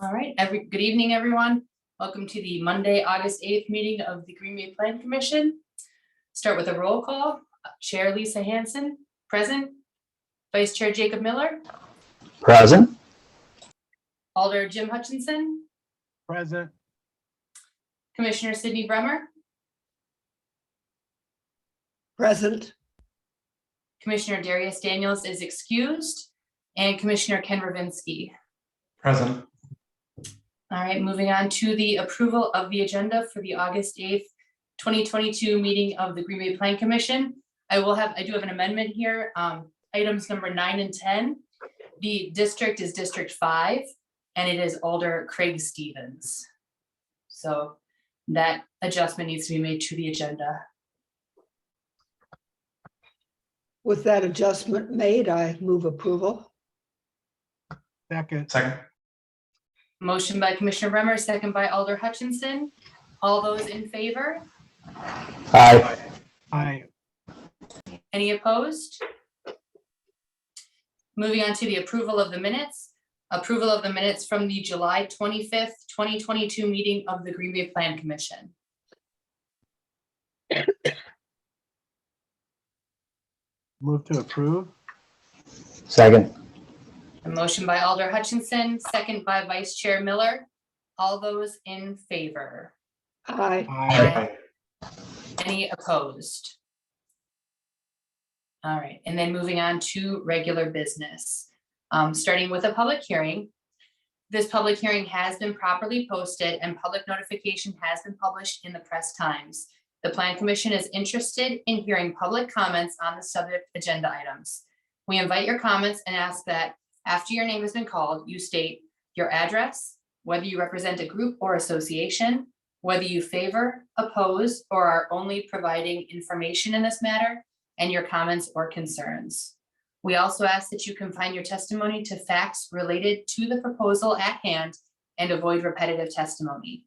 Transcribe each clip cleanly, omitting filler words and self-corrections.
All right, good evening, everyone. Welcome to the Monday, August 8th meeting of the Green Bay Plan Commission. Start with a roll call. Chair Lisa Hanson, present. Vice Chair Jacob Miller. Present. Alder Jim Hutchinson. Present. Commissioner Sydney Bremer. Present. Commissioner Darius Daniels is excused. And Commissioner Ken Ravinsky. Present. All right, moving on to the approval of the agenda for the August 8th, 2022 meeting of the Green Bay Plan Commission. I do have an amendment here. Items number 9 and 10. The district is District 5, and it is Alder Craig Stevens. So that adjustment needs to be made to the agenda. With that adjustment made, I move approval. Second. Motion by Commissioner Bremer, second by Alder Hutchinson. All those in favor? Aye. Aye. Any opposed? Moving on to the approval of the minutes. Approval of the minutes from the July 25th, 2022 meeting of the Green Bay Plan Commission. Move to approve. Second. A motion by Alder Hutchinson, second by Vice Chair Miller. All those in favor? Aye. Aye. Any opposed? All right, and then moving on to regular business. Starting with a public hearing. This public hearing has been properly posted and public notification has been published in the Press Times. The Plan Commission is interested in hearing public comments on the subject agenda items. We invite your comments and ask that after your name has been called, you state your address, whether you represent a group or association, whether you favor, oppose, or are only providing information in this matter, and your comments or concerns. We also ask that you confine your testimony to facts related to the proposal at hand and avoid repetitive testimony.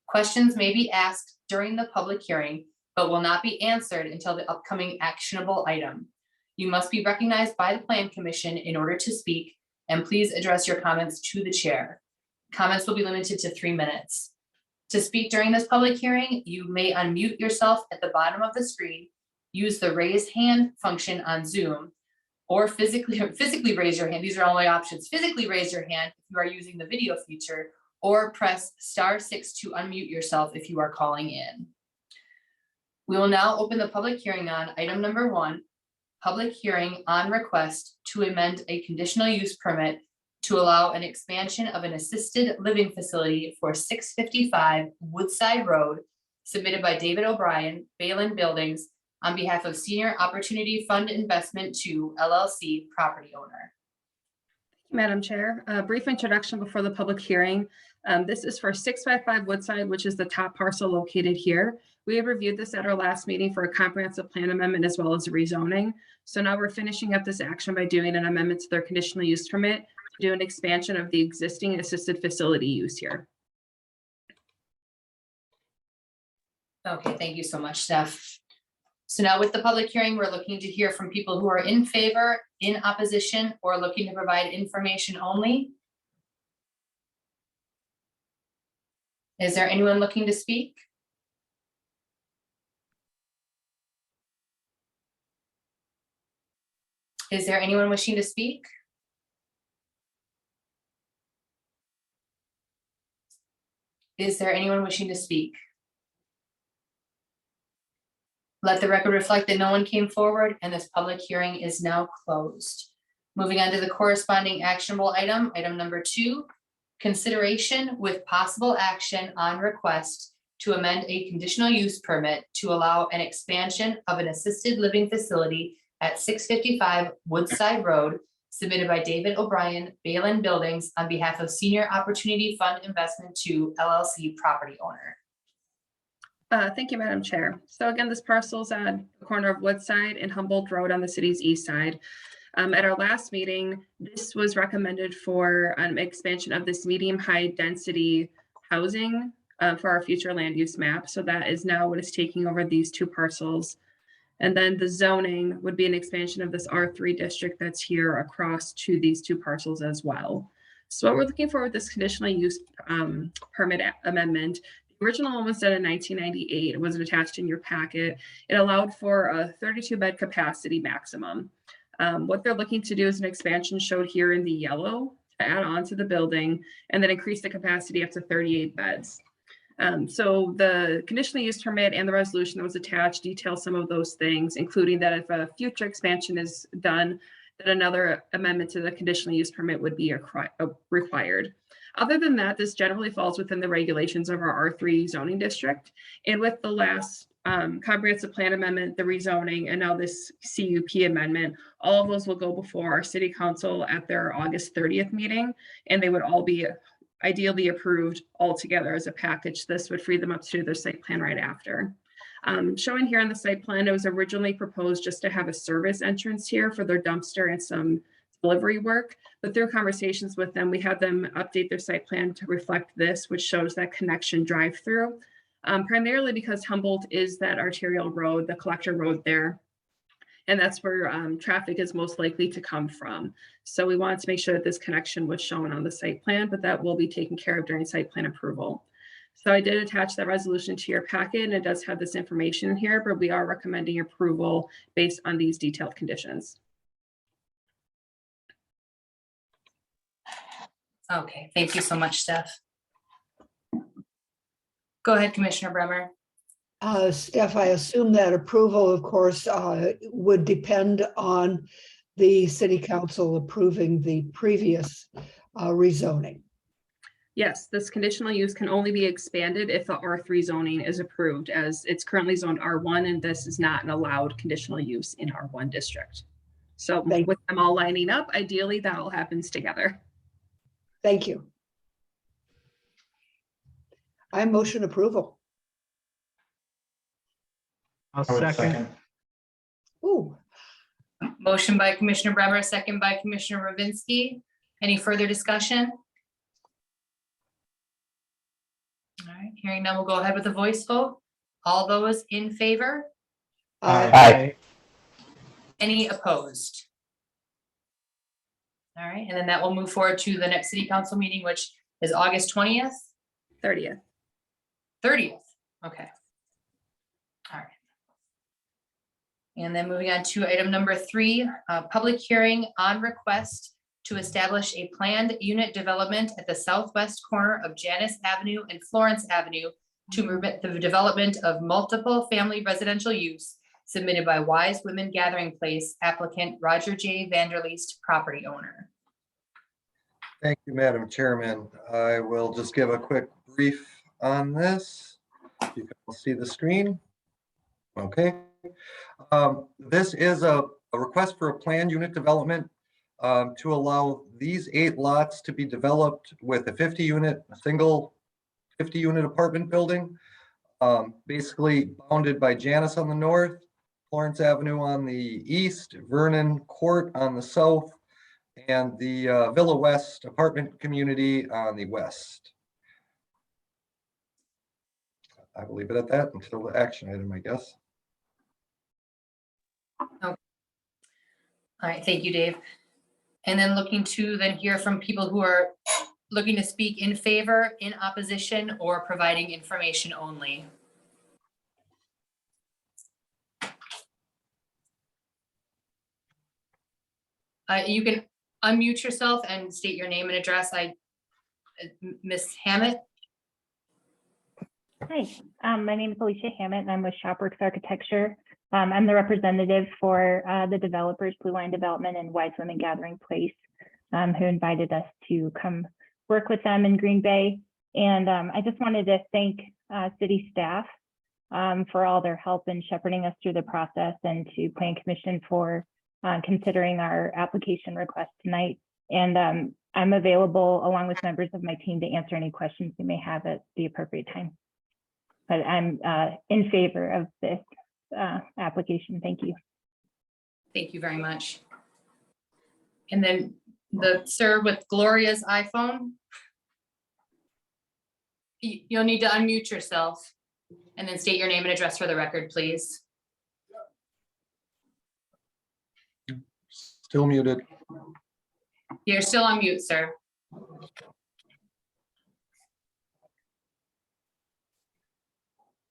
Questions may be asked during the public hearing, but will not be answered until the upcoming actionable item. You must be recognized by the Plan Commission in order to speak, and please address your comments to the chair. Comments will be limited to 3 minutes. To speak during this public hearing, you may unmute yourself at the bottom of the screen, use the raise hand function on Zoom, or physically raise your hand. These are all my options. Physically raise your hand if you are using the video feature, or press *6 to unmute yourself if you are calling in. We will now open the public hearing on item number 1, public hearing on request to amend a conditional use permit to allow an expansion of an assisted living facility for 655 Woodside Road, submitted by David O'Brien, Balin Buildings, on behalf of Senior Opportunity Fund Investment II, LLC, property owner. Madam Chair, a brief introduction before the public hearing. This is for 655 Woodside, which is the top parcel located here. We had reviewed this at our last meeting for a comprehensive plan amendment as well as a rezoning. So now we're finishing up this action by doing an amendment to their conditional use permit to do an expansion of the existing assisted facility use here. Okay, thank you so much, Steph. So now with the public hearing, we're looking to hear from people who are in favor, in opposition, or looking to provide information only. Is there anyone looking to speak? Is there anyone wishing to speak? Is there anyone wishing to speak? Let the record reflect that no one came forward and this public hearing is now closed. Moving on to the corresponding actionable item, item number 2, consideration with possible action on request to amend a conditional use permit to allow an expansion of an assisted living facility at 655 Woodside Road, submitted by David O'Brien, Balin Buildings, on behalf of Senior Opportunity Fund Investment II, LLC, property owner. Thank you, Madam Chair. So again, this parcel is at the corner of Woodside and Humboldt Road on the city's east side. At our last meeting, this was recommended for expansion of this medium high density housing for our future land use map. So that is now what is taking over these 2 parcels. And then the zoning would be an expansion of this R3 district that's here across to these 2 parcels as well. So what we're looking for with this conditional use permit amendment, the original one was done in 1998. It wasn't attached in your packet. It allowed for a 32-bed capacity maximum. What they're looking to do is an expansion showed here in the yellow to add on to the building and then increase the capacity up to 38 beds. So the conditional use permit and the resolution that was attached details some of those things, including that if a future expansion is done, that another amendment to the conditional use permit would be required. Other than that, this generally falls within the regulations of our R3 zoning district. And with the last comprehensive plan amendment, the rezoning, and now this CUP amendment, all of those will go before our city council at their August 30th meeting, and they would all be ideally approved all together as a package. This would free them up to do their site plan right after. Showing here on the site plan, it was originally proposed just to have a service entrance here for their dumpster and some delivery work, but through conversations with them, we had them update their site plan to reflect this, which shows that connection drive-through, primarily because Humboldt is that arterial road, the collector road there. And that's where traffic is most likely to come from. So we wanted to make sure that this connection was shown on the site plan, but that will be taken care of during site plan approval. So I did attach that resolution to your packet, and it does have this information here, but we are recommending approval based on these detailed conditions. Okay, thank you so much, Steph. Go ahead, Commissioner Bremer. Steph, I assume that approval, of course, would depend on the city council approving the previous rezoning. Yes, this conditional use can only be expanded if the R3 zoning is approved, as it's currently zoned R1, and this is not an allowed conditional use in R1 district. So Thank you. with them all lining up, ideally that all happens together. Thank you. I motion approval. I'll I would second. Ooh, Motion by Commissioner Bremer, second by Commissioner Ravinsky. Any further discussion? All right, hearing none, we'll go ahead with a voice vote. All those in favor? Aye. Any opposed? All right, and then that will move forward to the next city council meeting, which is August 20th, 30th. 30th. Okay. All right. And then moving on to item number 3, public hearing on request to establish a planned unit development at the southwest corner of Janice Avenue and Florence Avenue to permit the development of multiple family residential use, submitted by Wise Women Gathering Place applicant Roger J. Vanderleest, property owner. Thank you, Madam Chairman. I will just give a quick brief on this. You can all see the screen. Okay. This is a request for a planned unit development to allow these 8 lots to be developed with a 50-unit, a single 50-unit apartment building, basically bounded by Janice on the north, Florence Avenue on the east, Vernon Court on the south, and the Villa West apartment community on the west. I will leave it at that until the action item, I guess. All right, thank you, Dave. And then looking to then hear from people who are looking to speak in favor, in opposition, or providing information only. You can unmute yourself and state your name and address. Ms. Hammett. Hi, my name is Alicia Hammett and I'm with Shopworks Architecture. I'm the representative for the developers, Blue Line Development and Wise Women Gathering Place, who invited us to come work with them in Green Bay. And I just wanted to thank city staff for all their help in shepherding us through the process, and to Plan Commission for considering our application request tonight. And I'm available along with members of my team to answer any questions you may have at the appropriate time. But I'm in favor of this application. Thank you. Thank you very much. And then the sir with Gloria's iPhone. You'll need to unmute yourself and then state your name and address for the record, please. Still muted. You're still on mute, sir.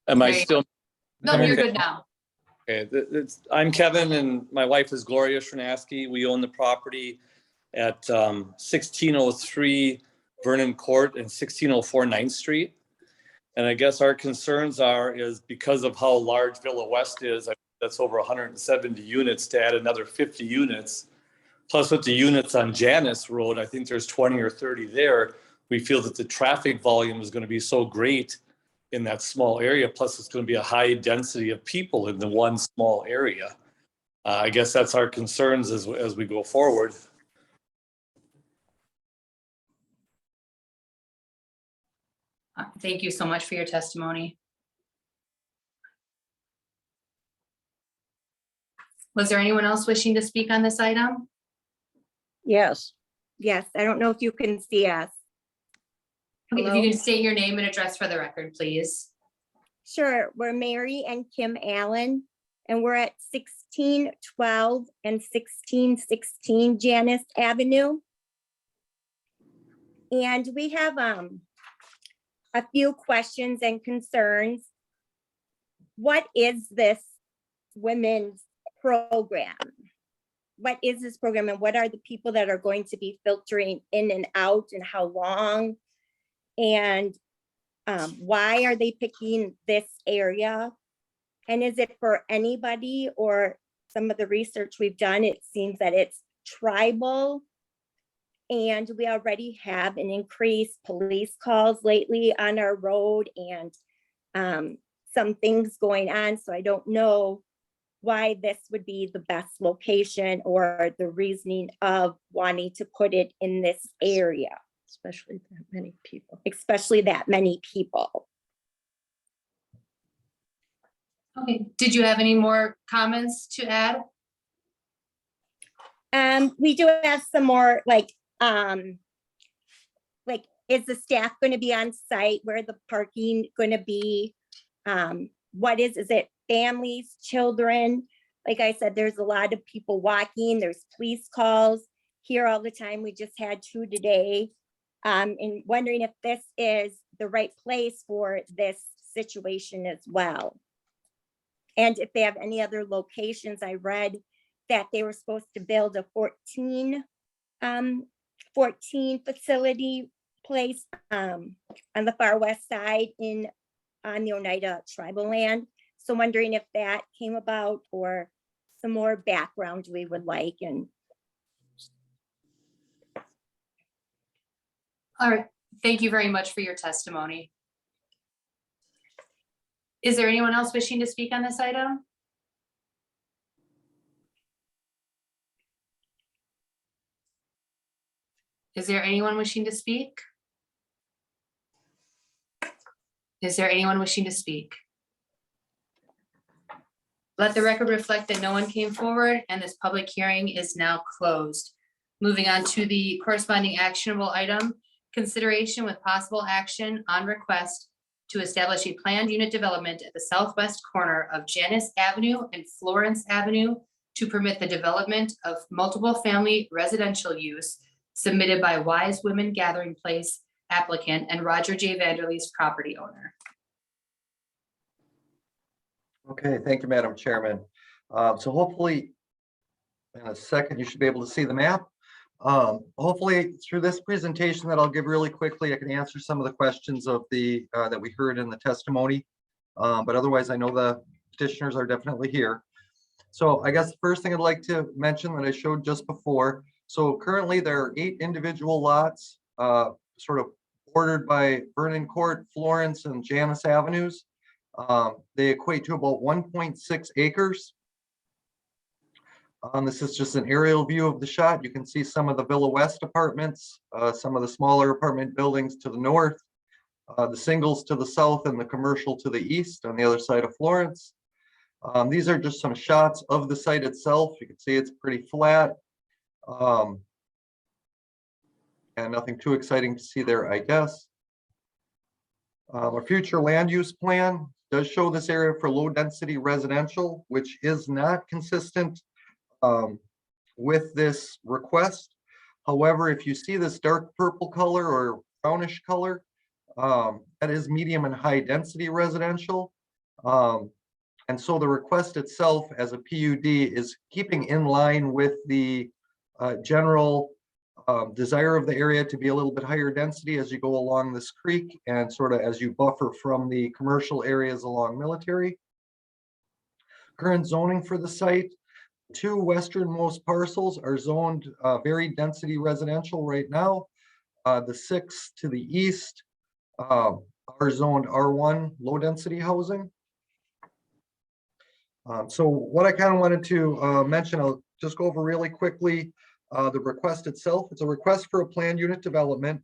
Am I There you still? No, you're good now. Okay, I'm Kevin and my wife is Gloria Shernaski. We own the property at 1603 Vernon Court and 1604 9th Street. And I guess our concerns is because of how large Villa West is, that's over 170 units, to add another 50 units. Plus with the units on Janus Road, I think there's 20 or 30 there. We feel that the traffic volume is going to be so great in that small area. Plus it's going to be a high density of people in the one small area. I guess that's our concerns as we go forward. Thank you so much for your testimony. Was there anyone else wishing to speak on this item? Yes. Yes, I don't know if you can see us. Okay, if Hello? you can state your name and address for the record, please. Sure, we're Mary and Kim Allen, and we're at 1612 and 1616 Janus Avenue. And we have a few questions and concerns. What is this women's program? What is this program and what are the people that are going to be filtering in and out and how long? And why are they picking this area? And is it for anybody, or some of the research we've done, it seems that it's tribal. And we already have an increased police calls lately on our road and some things going on. So I don't know why this would be the best location or the reasoning of wanting to put it in this area. Especially that many people. Especially that many people. Okay, did you have any more comments to add? We do have some more like, is the staff going to be on site? Where the parking going to be? What is it families, children? Like I said, there's a lot of people walking, there's police calls here all the time. We just had 2 today. And wondering if this is the right place for this situation as well. And if they have any other locations. I read that they were supposed to build a 14 facility place on the far west side on the Oneida tribal land. So wondering if that came about or some more background we would like. And All right, thank you very much for your testimony. Is there anyone else wishing to speak on this item? Is there anyone wishing to speak? Is there anyone wishing to speak? Let the record reflect that no one came forward and this public hearing is now closed. Moving on to the corresponding actionable item, consideration with possible action on request to establish a planned unit development at the southwest corner of Janus Avenue and Florence Avenue to permit the development of multiple family residential use submitted by Wise Women Gathering Place applicant and Roger J. Vanderleest property owner. Okay, thank you, Madam Chairman. So hopefully in a second, you should be able to see the map. Hopefully through this presentation that I'll give really quickly, I can answer some of the questions of that we heard in the testimony. But otherwise, I know the petitioners are definitely here. So I guess the first thing I'd like to mention that I showed just before. So currently there are 8 individual lots, sort of bordered by Vernon Court, Florence, and Janus Avenues. They equate to about 1.6 acres. This is just an aerial view of the shot. You can see some of the Villa West apartments, some of the smaller apartment buildings to the north, the singles to the south, and the commercial to the east on the other side of Florence. These are just some shots of the site itself. You can see it's pretty flat. And nothing too exciting to see there, I guess. Our future land use plan does show this area for low density residential, which is not consistent with this request. However, if you see this dark purple color or brownish color, that is medium and high density residential. And so the request itself as a PUD is keeping in line with the general desire of the area to be a little bit higher density as you go along this creek and sort of as you buffer from the commercial areas along Military. Current zoning for the site, two westernmost parcels are zoned very density residential right now. The 6 to the east are zoned R1 low density housing. So what I kind of wanted to mention, I'll just go over really quickly. The request itself, it's a request for a planned unit development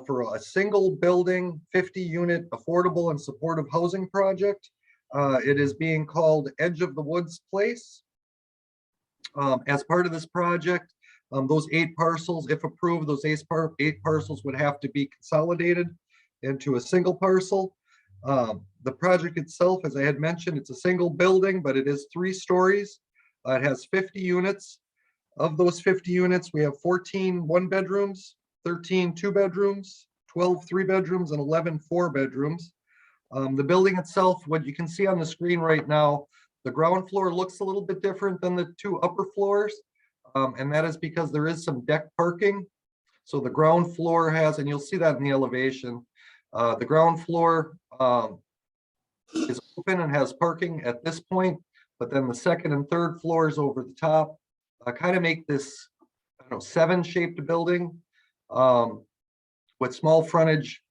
for a single building, 50 unit affordable and supportive housing project. It is being called Edge of the Woods Place. As part of this project, those 8 parcels, if approved, those 8 parcels would have to be consolidated into a single parcel. The project itself, as I had mentioned, it's a single building, but it is 3 stories. It has 50 units. Of those 50 units, we have 14 1-bedrooms, 13 2-bedrooms, 12 3-bedrooms, and 11 4-bedrooms. The building itself, what you can see on the screen right now, the ground floor looks a little bit different than the 2 upper floors. And that is because there is some deck parking. So the ground floor has, and you'll see that in the elevation, the ground floor is open and has parking at this point, but then the 2nd and 3rd floors over the top kind of make this, I don't know, 7-shaped building with small frontage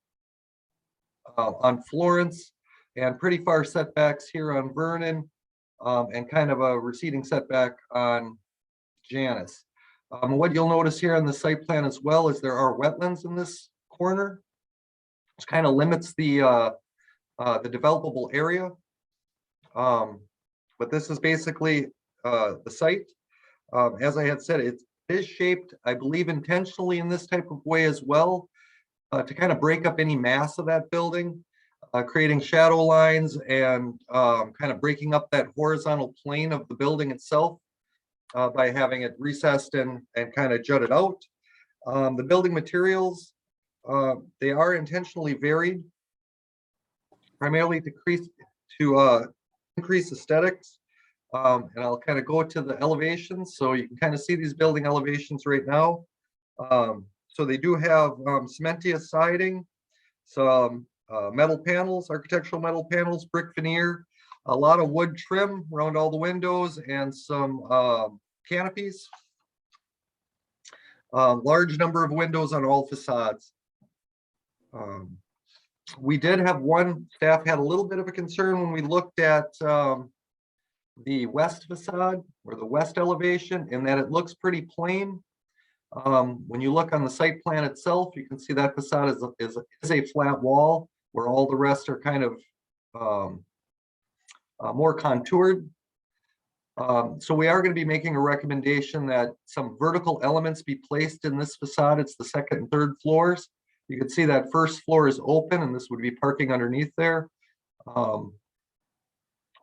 on Florence and pretty far setbacks here on Vernon and kind of a receding setback on Janus. What you'll notice here on the site plan as well is there are wetlands in this corner, which kind of limits the developable area. But this is basically the site. As I had said, it is shaped, I believe, intentionally in this type of way as well, to kind of break up any mass of that building, creating shadow lines and kind of breaking up that horizontal plane of the building itself by having it recessed and kind of jutted out. The building materials, they are intentionally varied, primarily to increase aesthetics. And I'll kind of go to the elevations. So you can kind of see these building elevations right now. So they do have cementitious siding, some metal panels, architectural metal panels, brick veneer, a lot of wood trim around all the windows and some canopies. Large number of windows on all facades. We did have staff had a little bit of a concern when we looked at the west facade or the west elevation, in that it looks pretty plain. When you look on the site plan itself, you can see that facade is a flat wall where all the rest are kind of more contoured. So we are going to be making a recommendation that some vertical elements be placed in this facade. It's the 2nd and 3rd floors. You can see that 1st floor is open and this would be parking underneath there.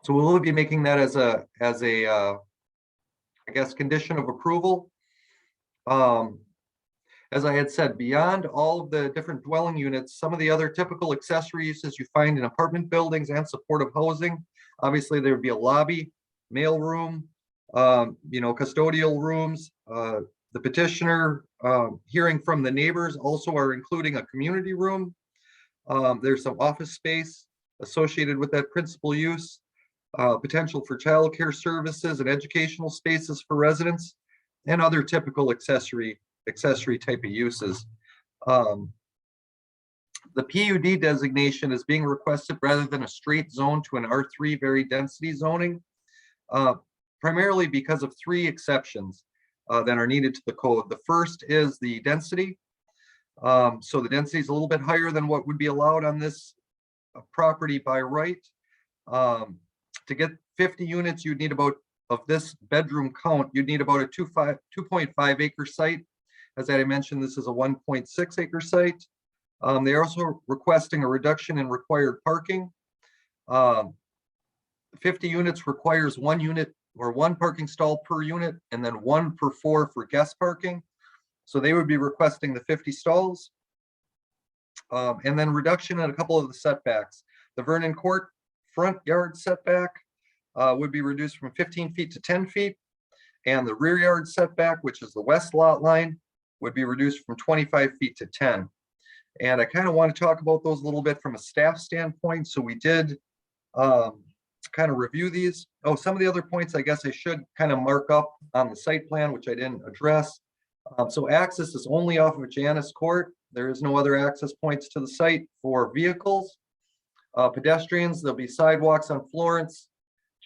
So we'll be making that as a I guess, condition of approval. As I had said, beyond all of the different dwelling units, some of the other typical accessory uses you find in apartment buildings and supportive housing, obviously there would be a lobby, mail room, custodial rooms. The petitioner, hearing from the neighbors, also are including a community room. There's some office space associated with that principal use. Potential for childcare services and educational spaces for residents, and other typical accessory type of uses. The PUD designation is being requested rather than a straight zone to an R3 very density zoning, primarily because of 3 exceptions that are needed to the code. The first is the density. So the density is a little bit higher than what would be allowed on this property by right. To get 50 units, you'd need about, of this bedroom count, you'd need about a 2.5 acre site. As I mentioned, this is a 1.6 acre site. They're also requesting a reduction in required parking. 50 units requires 1 unit or 1 parking stall per unit, and then 1 per 4 for guest parking. So they would be requesting the 50 stalls. And then reduction in a couple of the setbacks. The Vernon Court front yard setback would be reduced from 15 feet to 10 feet. And the rear yard setback, which is the west lot line, would be reduced from 25 feet to 10. And I kind of want to talk about those a little bit from a staff standpoint. So we did kind of review these. Oh, some of the other points I guess I should kind of mark up on the site plan, which I didn't address. So access is only off of Janice Court. There is no other access points to the site for vehicles. Pedestrians, there'll be sidewalks on Florence,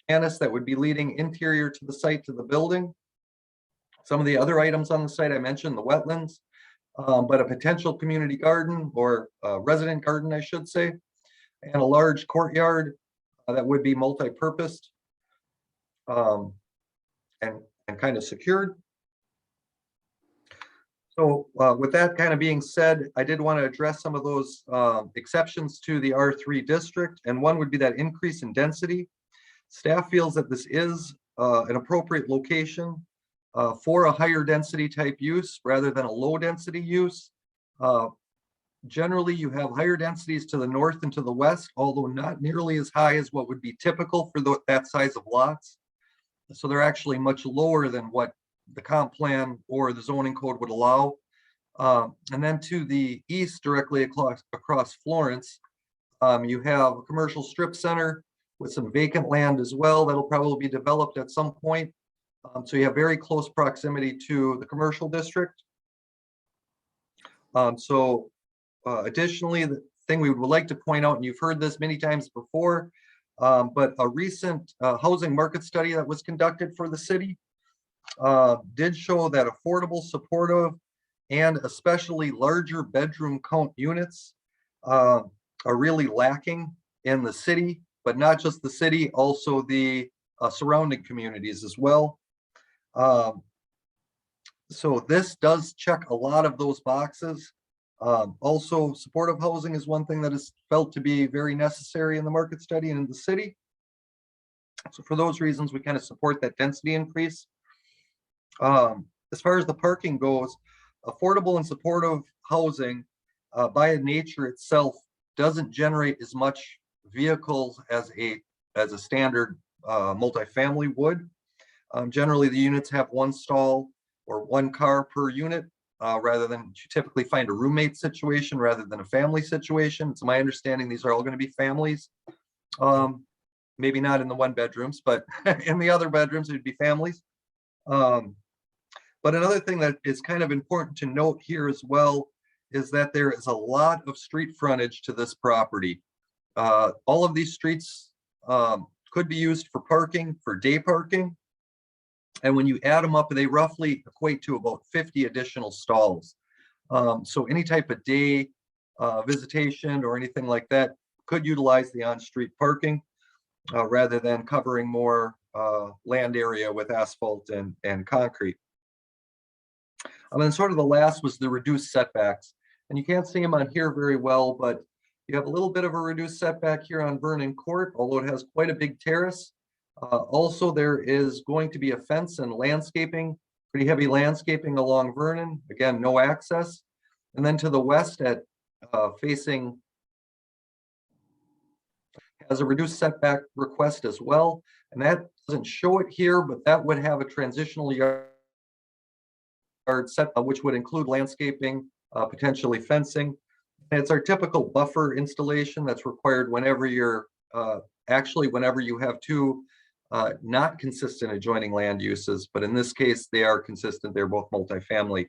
Janice that would be leading interior to the site to the building. Some of the other items on the site, I mentioned the wetlands, but a potential community garden or resident garden, I should say, and a large courtyard that would be multi-purposed and kind of secured. So with that kind of being said, I did want to address some of those exceptions to the R3 district, and one would be that increase in density. Staff feels that this is an appropriate location for a higher density type use rather than a low density use. Generally, you have higher densities to the north and to the west, although not nearly as high as what would be typical for that size of lots. So they're actually much lower than what the comp plan or the zoning code would allow. And then to the east, directly across Florence, you have a commercial strip center with some vacant land as well that'll probably be developed at some point. So you have very close proximity to the commercial district. Additionally, the thing we would like to point out, and you've heard this many times before, but a recent housing market study that was conducted for the city did show that affordable, supportive, and especially larger bedroom count units are really lacking in the city, but not just the city, also the surrounding communities as well. So this does check a lot of those boxes. Also, supportive housing is one thing that is felt to be very necessary in the market study and in the city. So for those reasons, we kind of support that density increase. As far as the parking goes, affordable and supportive housing by nature itself doesn't generate as much vehicles as a standard multifamily would. Generally, the units have one stall or one car per unit, rather than you typically find a roommate situation rather than a family situation. It's my understanding these are all going to be families. Maybe not in the one bedrooms, but in the other bedrooms, it'd be families. But another thing that is kind of important to note here as well is that there is a lot of street frontage to this property. All of these streets could be used for parking, for day parking. And when you add them up, they roughly equate to about 50 additional stalls. So any type of day visitation or anything like that could utilize the on-street parking rather than covering more land area with asphalt and concrete. And then sort of the last was the reduced setbacks. And you can't see them on here very well, but you have a little bit of a reduced setback here on Vernon Court, although it has quite a big terrace. Also, there is going to be a fence and landscaping, pretty heavy landscaping along Vernon. Again, no access. And then to the west at facing has a reduced setback request as well. And that doesn't show it here, but that would have a transitional yard setback, which would include landscaping, potentially fencing. And it's our typical buffer installation that's required whenever you're whenever you have two not consistent adjoining land uses, but in this case, they are consistent. They're both multifamily.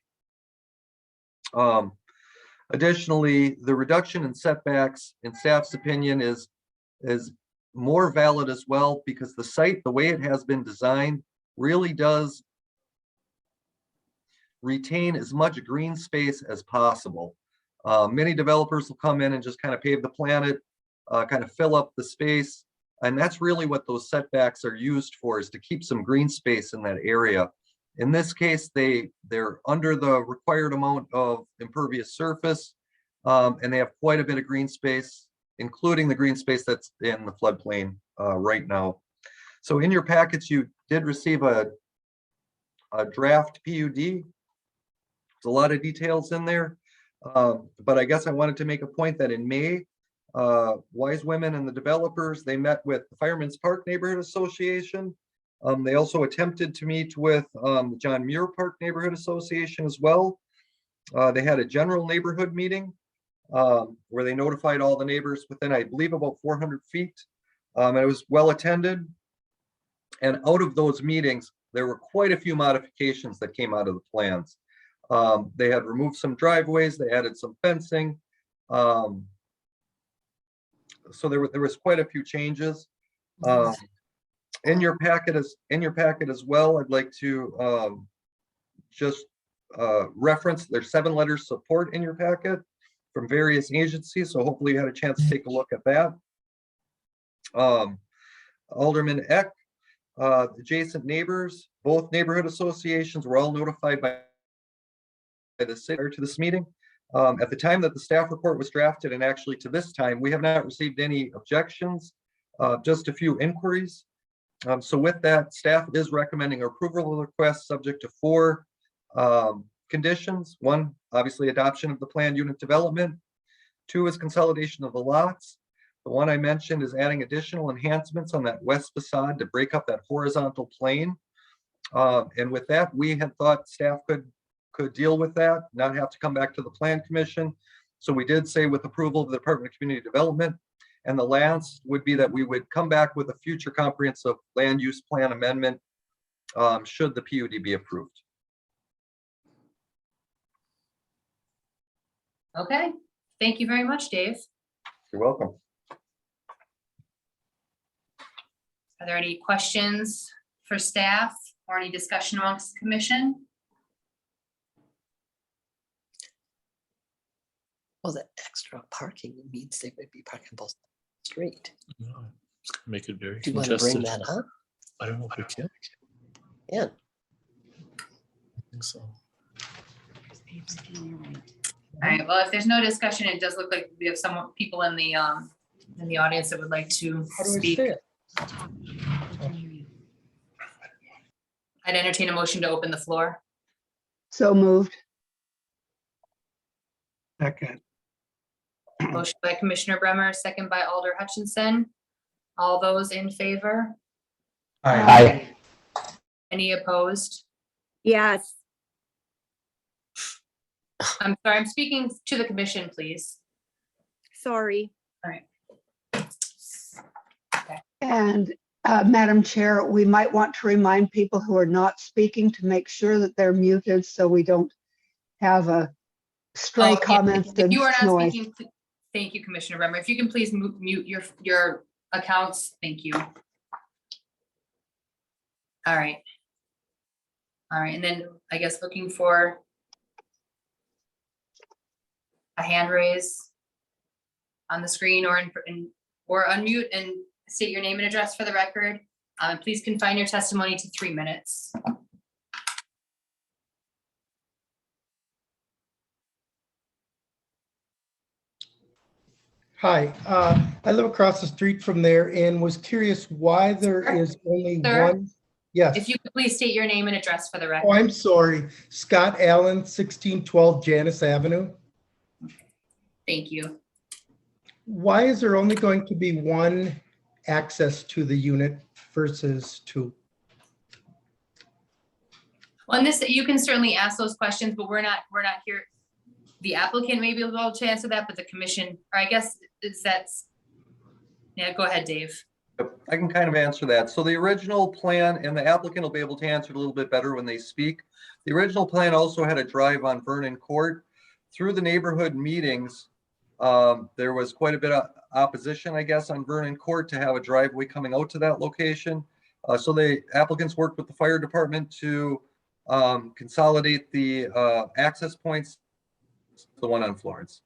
Additionally, the reduction in setbacks, in staff's opinion, is more valid as well because the site, the way it has been designed, really does retain as much green space as possible. Many developers will come in and just kind of pave the planet, kind of fill up the space. And that's really what those setbacks are used for, is to keep some green space in that area. In this case, they're under the required amount of impervious surface, and they have quite a bit of green space, including the green space that's in the floodplain right now. So in your packets, you did receive a draft PUD. There's a lot of details in there, but I guess I wanted to make a point that in May, Wise Women and the developers, they met with the Fireman's Park Neighborhood Association. They also attempted to meet with the John Muir Park Neighborhood Association as well. They had a general neighborhood meeting where they notified all the neighbors within, I believe, about 400 feet. And it was well attended. And out of those meetings, there were quite a few modifications that came out of the plans. They had removed some driveways, they added some fencing. So there was quite a few changes. In your packet as well, I'd like to just reference, there's 7 letters of support in your packet from various agencies. So hopefully you had a chance to take a look at that. Alderman Eck, adjacent neighbors, both neighborhood associations were all notified by the city prior to this meeting. At the time that the staff report was drafted, and actually to this time, we have not received any objections, just a few inquiries. So with that, staff is recommending approval of the request subject to 4 conditions. 1, obviously adoption of the planned unit development. 2 is consolidation of the lots. The one I mentioned is adding additional enhancements on that west facade to break up that horizontal plane. And with that, we had thought staff could deal with that, not have to come back to the Plan Commission. So we did say with approval of the Department of Community Development. And the last would be that we would come back with a future comprehensive land use plan amendment should the PUD be approved. Okay, thank you very much, Dave. You're welcome. Are there any questions for staff or any discussion amongst the commission? Well, that extra parking means they would be parking both street. No, it's gonna make it very Do you want to bring congested. that up? I don't know if we can. Yeah. I think so. All right, well, if there's no discussion, it does look like we have some people in the audience that would like to How do I speak. say it? I'd entertain a motion to open the floor. So moved. Second. Motion by Commissioner Bremer, second by Alder Hutchinson. All those in favor? Aye. Any opposed? Yes, I'm sorry, I'm speaking to the commission, please. sorry. All right. And Madam Chair, we might want to remind people who are not speaking to make sure that they're muted so we don't have a stray Oh, yeah, comments if and you are not noise. speaking, thank you, Commissioner Bremer. If you can please mute your accounts, thank you. All right. All right, and then I guess looking for a hand raise on the screen or or unmute and state your name and address for the record. And please confine your testimony to 3 minutes. Hi, I live across the street from there and was curious why there is only Sir? one. Yes. If you could please state your name and address for the Oh, record. I'm sorry. Scott Allen, 1612 Janice Avenue. Thank you. Why is there only going to be one access to the unit versus 2? On this, you can certainly ask those questions, but we're not here. The applicant may be able to answer that, but the commission, or I guess yeah, go ahead, Dave. I can kind of answer that. So the original plan, and the applicant will be able to answer it a little bit better when they speak. The original plan also had a drive on Vernon Court. Through the neighborhood meetings, there was quite a bit of opposition, I guess, on Vernon Court to have a driveway coming out to that location. So the applicants worked with the fire department to consolidate the access points to the one on Florence.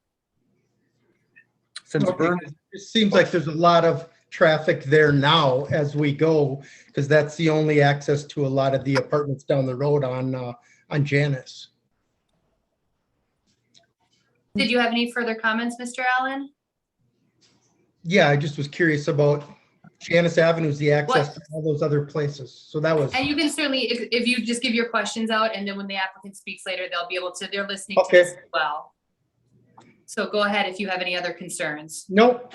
Since Okay, Vernon, it seems like there's a lot of traffic there now as we go, because that's the only access to a lot of the apartments down the road on Janice. Did you have any further comments, Mr. Allen? Yeah, I just was curious about Janice Avenue's the access to all those other places. So that was, And you can certainly, if you just give your questions out, and then when the applicant speaks later, they'll be able to, they're listening to Okay. this as well. So go ahead if you have any other concerns. Nope.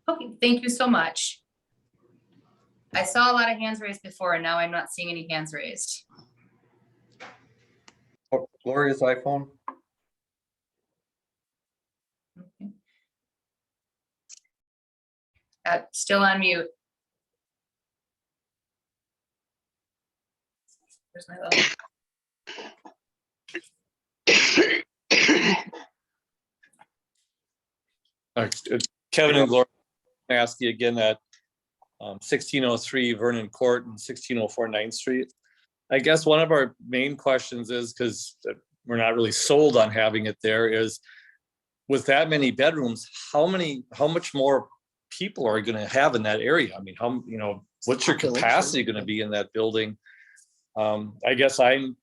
Okay, thank you so much. I saw a lot of hands raised before and now I'm not seeing any hands raised. Oh, Gloria's iPhone. Okay. Still on mute. Where's my little? Kevin and Gloria, I ask you again that 1603 Vernon Court and 1604 9th Street. I guess one of our main questions is, because we're not really sold on having it there, is with that many bedrooms, how much more people are going to have in that area? I mean, what's your Population. capacity going to be in that building? I guess I'm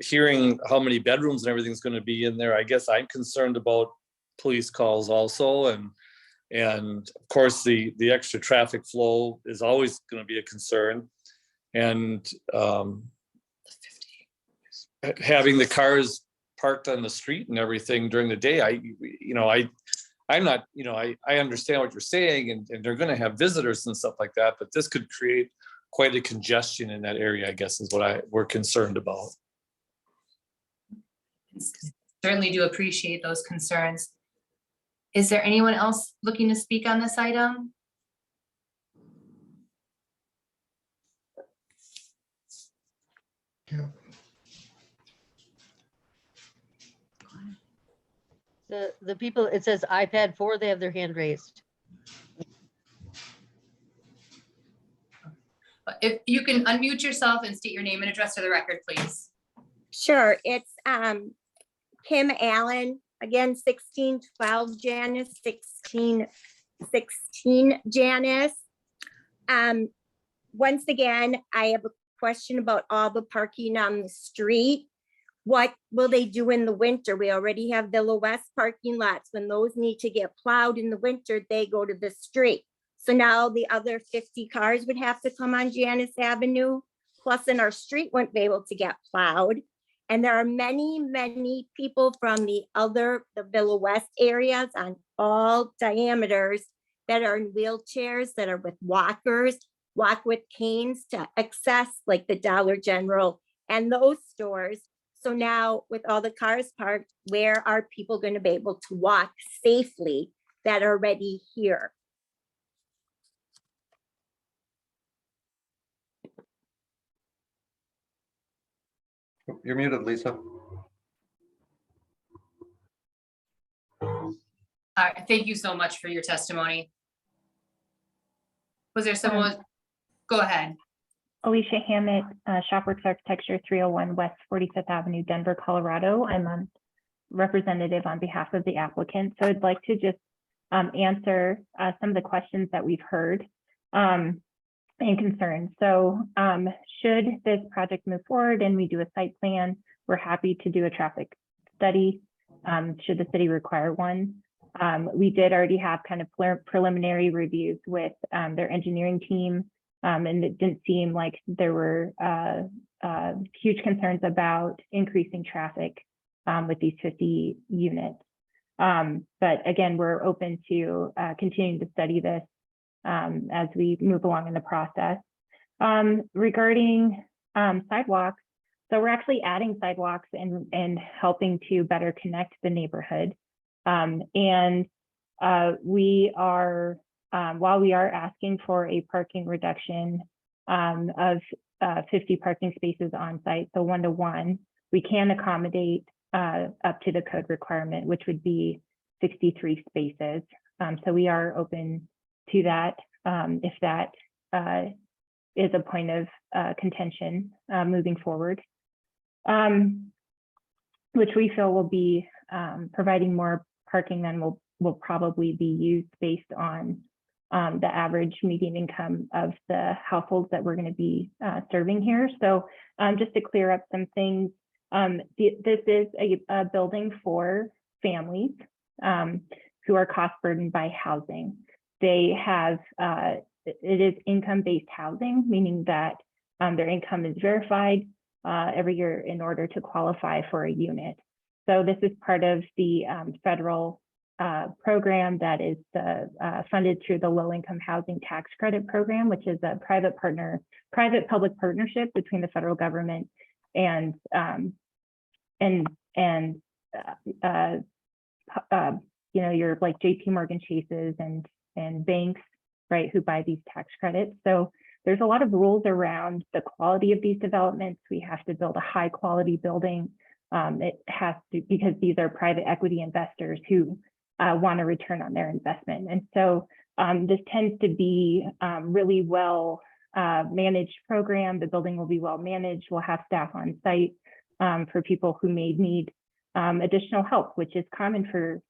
hearing how many bedrooms and everything's going to be in there. I guess I'm concerned about police calls also, and of course the extra traffic flow is always going to be a concern, and having the cars parked on the street and everything during the day. I'm not, I understand what you're saying, and they're going to have visitors and stuff like that, but this could create quite a congestion in that area, I guess, is what we're concerned about. Certainly do appreciate those concerns. Is there anyone else looking to speak on this item? Yeah. The people, it says iPad 4, they have their hand raised. If you can unmute yourself and state your name and address for the record, please. Sure, it's Kim Allen, again, 1612 Janice, 1616 Janice. Once again, I have a question about all the parking on the street. What will they do in the winter? We already have Villa West parking lots. When those need to get plowed in the winter, they go to the street. So now the other 50 cars would have to come on Janice Avenue, plus in our street wouldn't be able to get plowed. And there are many, many people from the Villa West areas on all diameters that are in wheelchairs, that are with walkers, walk with canes to access like the Dollar General and those stores. So now with all the cars parked, where are people going to be able to walk safely that are already here? You're muted, Lisa. All right, thank you so much for your testimony. Was there someone? Go ahead. Alicia Hammett, Shopworks Architecture, 301 West 45th Avenue, Denver, Colorado. I'm a representative on behalf of the applicant. So I'd like to just answer some of the questions that we've heard and concerns. So should this project move forward and we do a site plan, we're happy to do a traffic study should the city require one. We did already have kind of preliminary reviews with their engineering team. And it didn't seem like there were huge concerns about increasing traffic with these 50 units. But again, we're open to continuing to study this as we move along in the process. Regarding sidewalks, so we're actually adding sidewalks and helping to better connect the neighborhood. We are while we are asking for a parking reduction of 50 parking spaces on site, so 1-to-1, we can accommodate up to the code requirement, which would be 63 spaces. So we are open to that if that is a point of contention moving forward, which we feel will be providing more parking than will probably be used based on the average median income of the households that we're going to be serving here. So just to clear up some things, this is a building for families who are cost burdened by housing. They have, it is income-based housing, meaning that their income is verified every year in order to qualify for a unit. So this is part of the federal program that is funded through the Low Income Housing Tax Credit Program, which is a private-public partnership between the federal government and your like JP Morgan Chases and banks, right, who buy these tax credits. So there's a lot of rules around the quality of these developments. We have to build a high quality building. It has to, because these are private equity investors who want a return on their investment. And so this tends to be really well managed program. The building will be well managed. We'll have staff on site for people who may need additional help, which is common for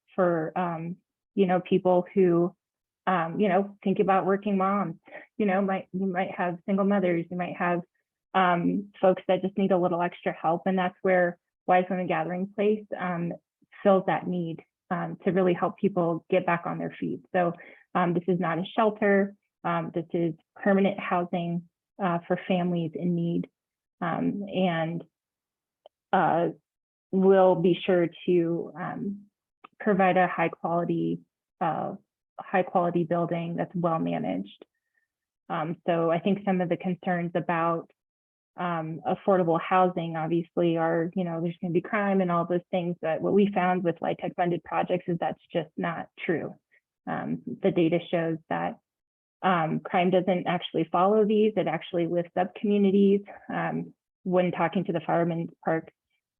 people who think about working moms. You might have single mothers. You might have folks that just need a little extra help, and that's where Wise Women Gathering Place fills that need to really help people get back on their feet. So this is not a shelter. This is permanent housing for families in need, and we'll be sure to provide a high quality building that's well managed. So I think some of the concerns about affordable housing obviously are, there's going to be crime and all those things, but what we found with LIHTC funded projects is that's just not true. The data shows that crime doesn't actually follow these. It actually lifts up communities. When talking to the Fireman's Park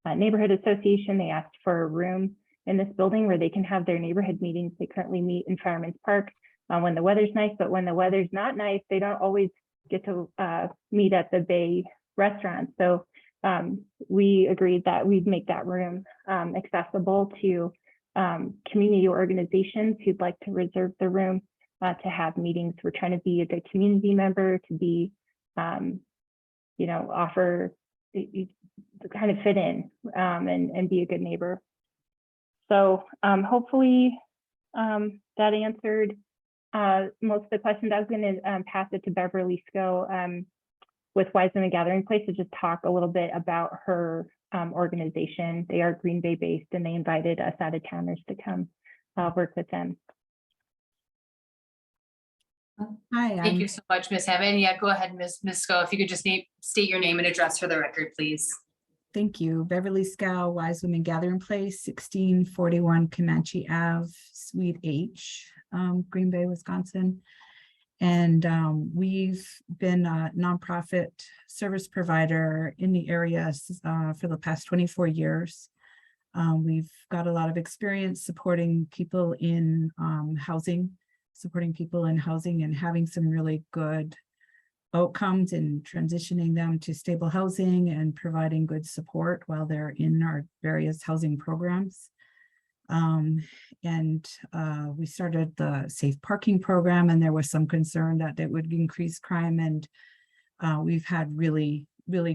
Neighborhood Association, they asked for a room in this building where they can have their neighborhood meetings. They currently meet in Fireman's Park when the weather's nice, but when the weather's not nice, they don't always get to meet at the Bay restaurant. So we agreed that we'd make that room accessible to community organizations who'd like to reserve the room to have meetings. We're trying to be a good community member, to be, offer, to kind of fit in and be a good neighbor. So hopefully that answered most of the questions. I was going to pass it to Beverly Sko with Wise Women Gathering Place to just talk a little bit about her organization. They are Green Bay based, and they invited us out of towners to come work with them. Hi, Thank you so much, Ms. Hammond. Yeah, go ahead, Ms. Sko. If you could just state your name and address for the record, please. thank you. Beverly Scow, Wise Women Gathering Place, 1641 Comanche Ave, Suite H, Green Bay, Wisconsin. And we've been a nonprofit service provider in the area for the past 24 years. We've got a lot of experience supporting people in housing and having some really good outcomes and transitioning them to stable housing and providing good support while they're in our various housing programs. We started the safe parking program, and there was some concern that it would increase crime, and we've had really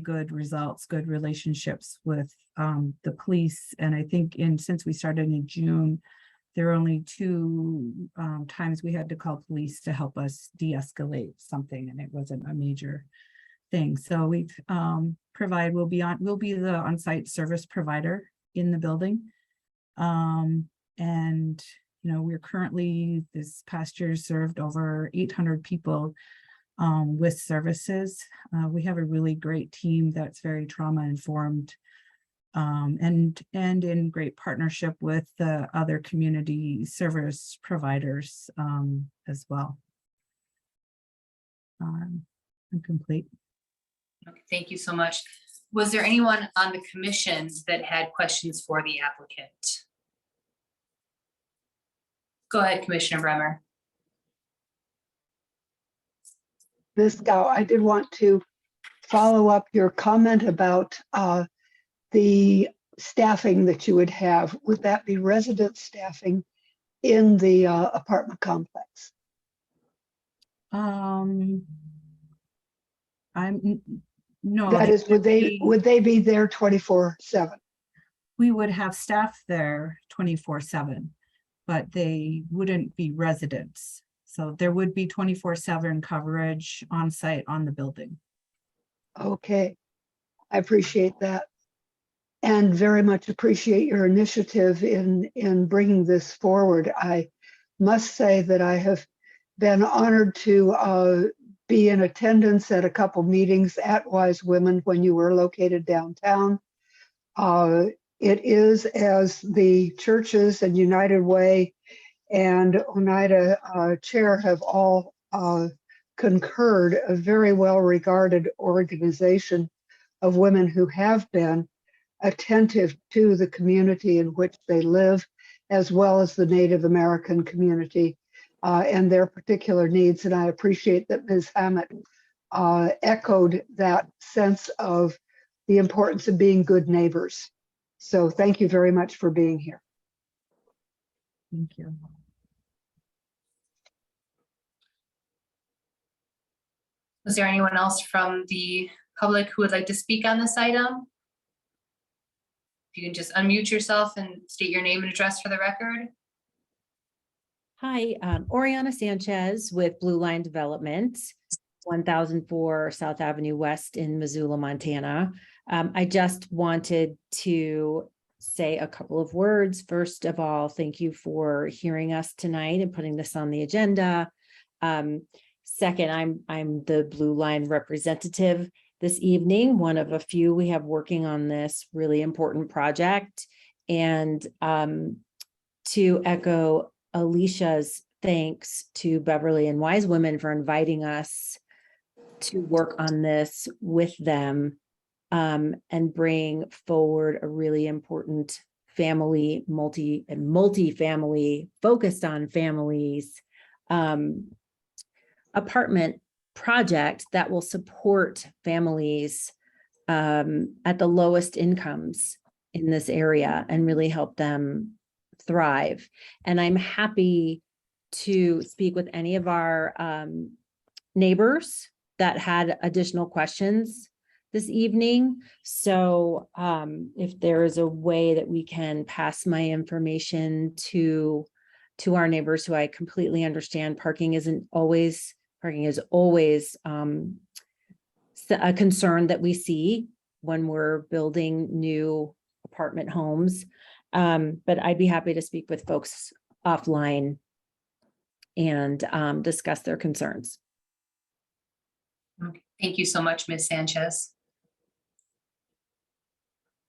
good results, good relationships with the police. And I think since we started in June, there are only 2 times we had to call police to help us de-escalate something, and it wasn't a major thing. So we'll be the on-site service provider in the building. We're currently, this past year, served over 800 people with services. We have a really great team that's very trauma informed, and in great partnership with the other community service providers as well. I'm complete. Okay, thank you so much. Was there anyone on the commission that had questions for the applicant? Go ahead, Commissioner Bremer. Ms. Gao, I did want to follow up your comment about the staffing that you would have. Would that be resident staffing in the apartment complex? No. That is, would they be there 24/7? We would have staff there 24/7, but they wouldn't be residents. So there would be 24/7 coverage on site on the building. Okay, I appreciate that. and very much appreciate your initiative in bringing this forward. I must say that I have been honored to be in attendance at a couple meetings at Wise Women when you were located downtown. It is, as the churches and United Way and Oneida Chair have all concurred, a very well-regarded organization of women who have been attentive to the community in which they live, as well as the Native American community and their particular needs. And I appreciate that Ms. Hammett echoed that sense of the importance of being good neighbors. So thank you very much for being here. Thank you. Was there anyone else from the public who would like to speak on this item? If you can just unmute yourself and state your name and address for the record. Hi, Oriana Sanchez with Blue Line Development, 1004 South Avenue West in Missoula, Montana. I just wanted to say a couple of words. First of all, thank you for hearing us tonight and putting this on the agenda. Second, I'm the Blue Line representative this evening, one of a few we have working on this really important project. And to echo Alicia's thanks to Beverly and Wise Women for inviting us to work on this with them and bring forward a really important family, multi-family, focused on families, apartment project that will support families at the lowest incomes in this area and really help them thrive. And I'm happy to speak with any of our neighbors that had additional questions this evening. So if there is a way that we can pass my information to our neighbors, who I completely understand, parking is always a concern that we see when we're building new apartment homes. But I'd be happy to speak with folks offline and discuss their concerns. Okay. Thank you so much, Ms. Sanchez.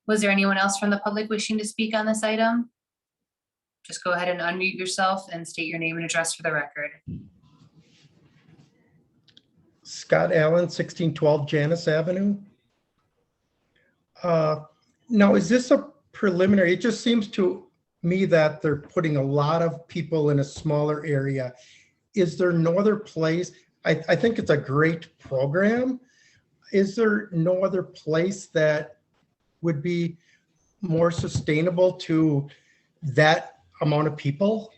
Was there anyone else from the public wishing to speak on this item? Just go ahead and unmute yourself and state your name and address for the record. Scott Allen, 1612 Janice Avenue. Now, is this a preliminary? It just seems to me that they're putting a lot of people in a smaller area. Is there no other place? I think it's a great program. Is there no other place that would be more sustainable to that amount of people?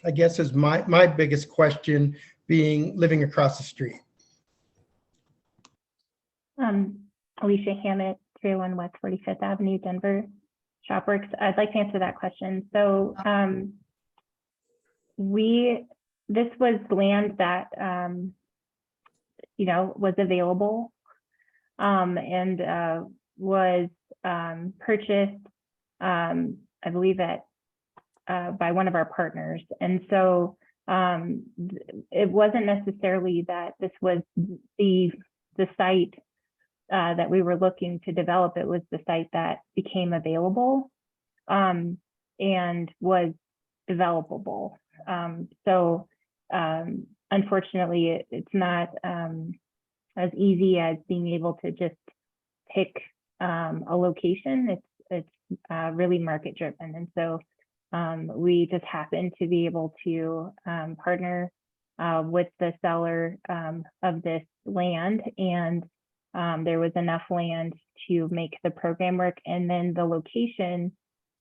I guess is my biggest question, being living across the street. Alicia Hammett, 301 West 45th Avenue, Denver, ShopWorks. I'd like to answer that question. So this was land that was available and was purchased, I believe, by one of our partners. And so it wasn't necessarily that this was the site that we were looking to develop. It was the site that became available and was developable. So unfortunately, it's not as easy as being able to just pick a location. It's really market driven. And so we just happened to be able to partner with the seller of this land, and there was enough land to make the program work. And then the location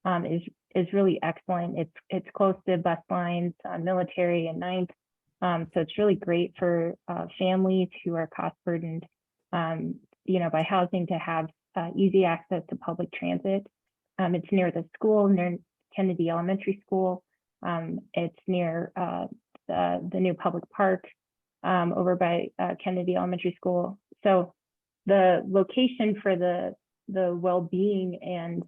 is really excellent. It's close to bus lines, Military and 9th. So it's really great for families who are cost burdened, by housing, to have easy access to public transit. It's near the school, near Kennedy Elementary School. It's near the new public park over by Kennedy Elementary School. So the location for the the well-being and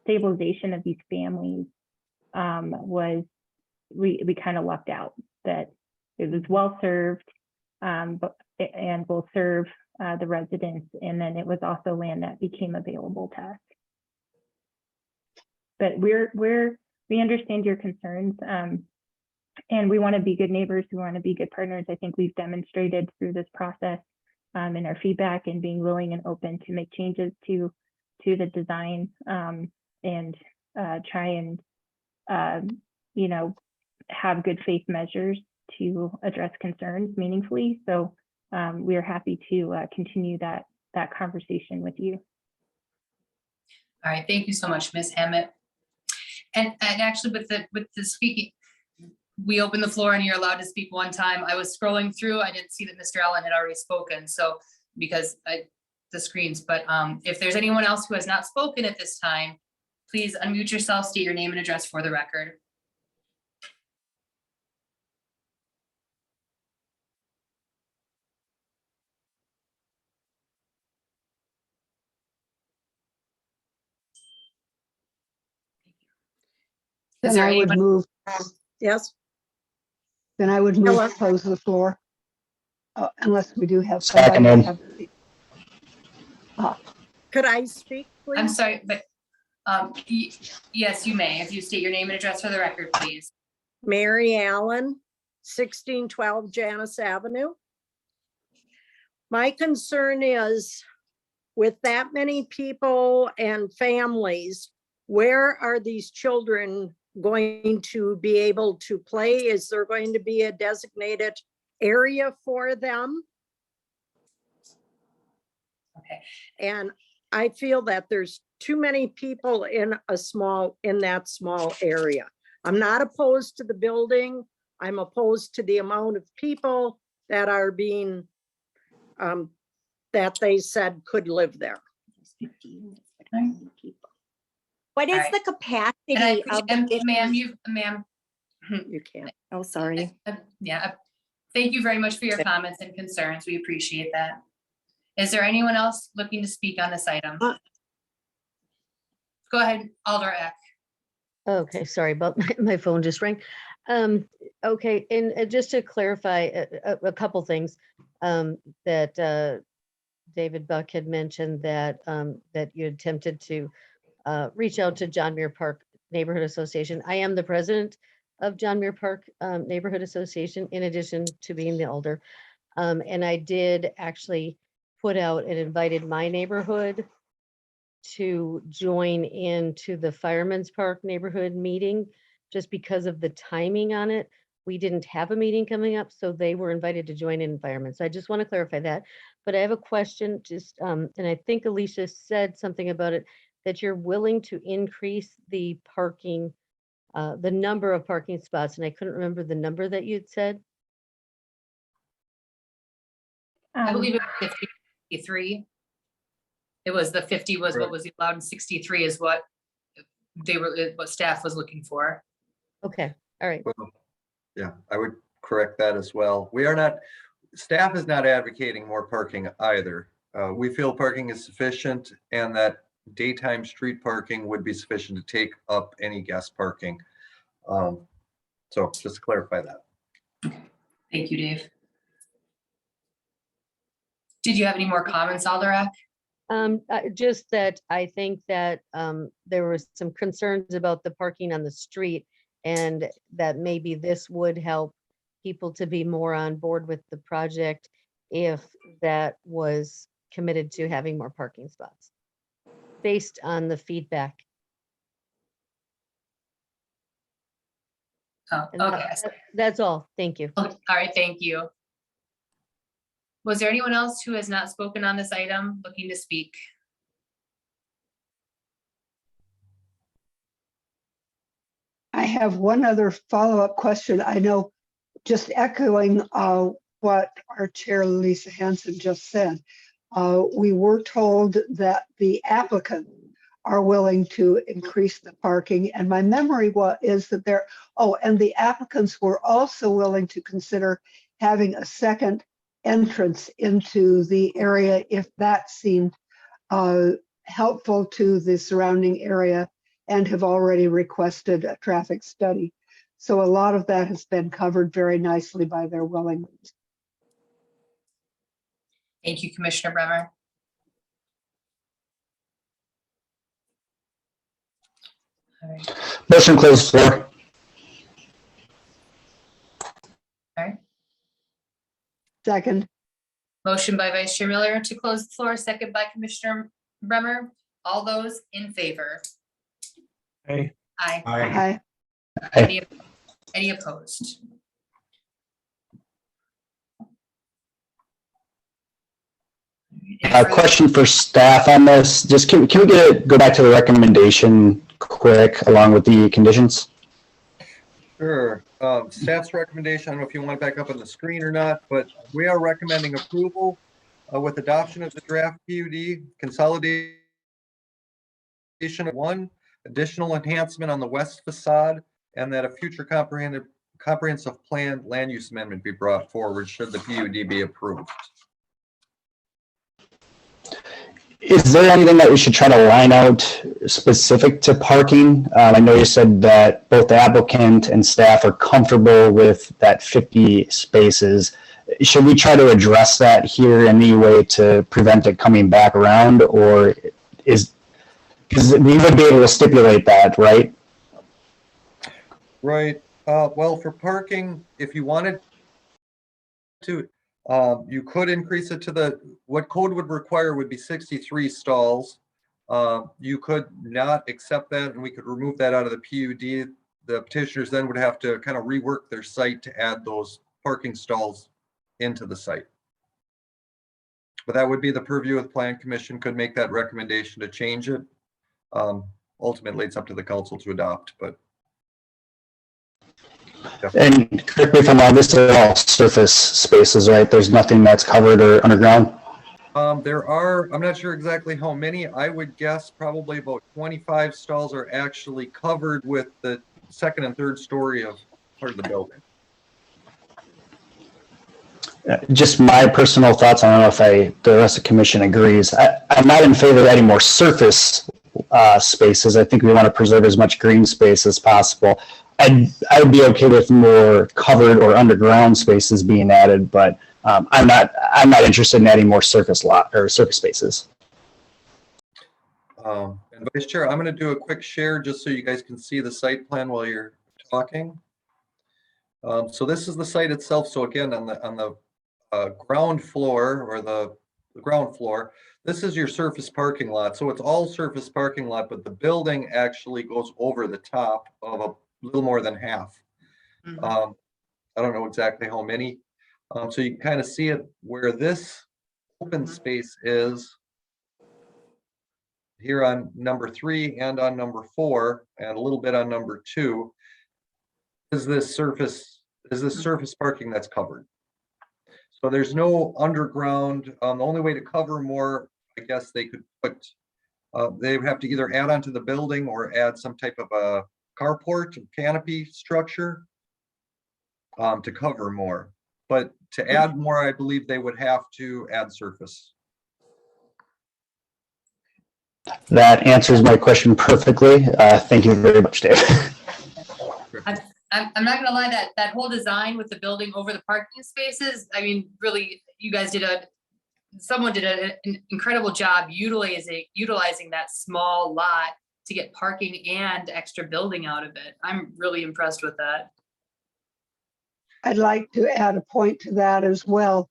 stabilization of these families was we kind of lucked out that it was well served, but and will serve the residents, and then it was also land that became available to us. But we understand your concerns, and we want to be good neighbors. We want to be good partners. I think we've demonstrated through this process in our feedback and being willing and open to make changes to the design and try and have good faith measures to address concerns meaningfully. So we are happy to continue that conversation with you. All right, thank you so much, Ms. Hammett. And actually with the speaking, we open the floor and you're allowed to speak one time. I was scrolling through, I didn't see that Mr. Allen had already spoken, so because the screens, but if there's anyone else who has not spoken at this time, please unmute yourself, state your name and address for the record. Is Then there I would anyone? move, Yes, then I would move Hello. to close the floor. Unless we do have somebody. Seconded. could I speak, please? I'm sorry, but yes, you may. If you state your name and address for the record, please. Mary Allen, 1612 Janice Avenue. My concern is with that many people and families, where are these children going to be able to play? Is there going to be a designated area for them? Okay. And I feel that there's too many people in that small area. I'm not opposed to the building. I'm opposed to the amount of people that are being, that they said could live there. What is Alright. the capacity And I, of? and ma'am, You can't. Oh, sorry. yeah, thank you very much for your comments and concerns. We appreciate that. Is there anyone else looking to speak on this item? Go ahead, Alder Eck. Okay, sorry about my phone just rang. Okay, and just to clarify a couple things that David Buck had mentioned that that you attempted to reach out to John Muir Park Neighborhood Association. I am the president of John Muir Park Neighborhood Association, in addition to being the elder. And I did actually put out and invited my neighborhood to join into the Fireman's Park neighborhood meeting, just because of the timing on it. We didn't have a meeting coming up, so they were invited to join in Fireman. So I just want to clarify that. But I have a question, just, and I think Alicia said something about it, that you're willing to increase the parking, the number of parking spots, and I couldn't remember the number that you'd said. I believe it was 53. It was the 50 was what was allowed, and 63 is what what staff was looking for. Okay, all right. Well, yeah, I would correct that as well. We are not, staff is not advocating more parking either. We feel parking is sufficient and that daytime street parking would be sufficient to take up any guest parking. So just to clarify that. Thank you, Dave. Did you have any more comments, Alder Eck? Just that I think that there were some concerns about the parking on the street, and that maybe this would help people to be more on board with the project if that was committed to having more parking spots based on the feedback. Oh, And okay. that's all. Thank you. All right, thank you. Was there anyone else who has not spoken on this item looking to speak? I have one other follow-up question. I know, just echoing what our chair, Lisa Hanson, just said. We were told that the applicants are willing to increase the parking, and my memory is that and the applicants were also willing to consider having a second entrance into the area if that seemed helpful to the surrounding area and have already requested a traffic study. So a lot of that has been covered very nicely by their willingness. Thank you, Commissioner Bremer. All right. Motion to close the floor. All right. Second, Motion by Vice Chair Miller to close the floor, second by Commissioner Bremer. All those in favor? Aye. Aye. aye. Any opposed? Any A further- question for staff on this. Just can we go back to the recommendation quick along with the conditions? Sure. Staff's recommendation, I don't know if you want to back up on the screen or not, but we are recommending approval with adoption of the draft PUD consolidation of one additional enhancement on the west facade, and that a future comprehensive plan land use amendment be brought forward should the PUD be approved. Is there anything that we should try to line out specific to parking? I know you said that both the applicant and staff are comfortable with that 50 spaces. Should we try to address that here in any way to prevent it coming back around, or because we would be able to stipulate that, right? Right. Well, for parking, if you wanted to, you could increase it to what code would require would be 63 stalls. You could not accept that, and we could remove that out of the PUD. The petitioners then would have to kind of rework their site to add those parking stalls into the site. But that would be the purview of the Plan Commission, could make that recommendation to change it. Ultimately, it's up to the council to adopt, but. And correct me if I'm wrong, this is all surface spaces, right? There's nothing that's covered or underground? There are, I'm not sure exactly how many. I would guess probably about 25 stalls are actually covered with the second and third story of part of the building. Just my personal thoughts. I don't know if the rest of the commission agrees. I'm not in favor of adding more surface spaces. I think we want to preserve as much green space as possible. I would be okay with more covered or underground spaces being added, but I'm not interested in adding more surface spaces. And Vice Chair, I'm going to do a quick share just so you guys can see the site plan while you're talking. So this is the site itself. So again, on the ground floor, or the ground floor, this is your surface parking lot. So it's all surface parking lot, but the building actually goes over the top of a little more than half. I don't know exactly how many. So you can kind of see it where this open space is here on number 3 and on number 4, and a little bit on number 2. Is this surface parking that's covered? So there's no underground. The only way to cover more, I guess they could put, they would have to either add onto the building or add some type of a carport canopy structure to cover more. But to add more, I believe they would have to add surface. That answers my question perfectly. Thank you very much, Dave. I'm not gonna lie, that whole design with the building over the parking spaces, I mean, really, you guys someone did an incredible job utilizing that small lot to get parking and extra building out of it. I'm really impressed with that. I'd like to add a point to that as well.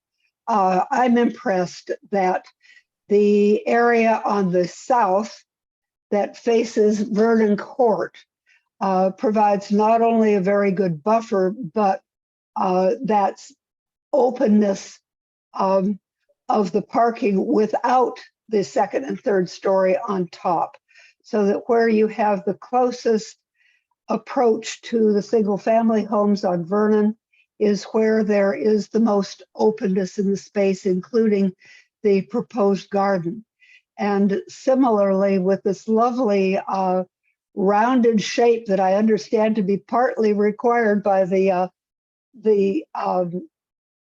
I'm impressed that the area on the south that faces Vernon Court provides not only a very good buffer, but that's openness of the parking without the second and third story on top. So that where you have the closest approach to the single family homes on Vernon is where there is the most openness in the space, including the proposed garden. And similarly, with this lovely rounded shape that I understand to be partly required by the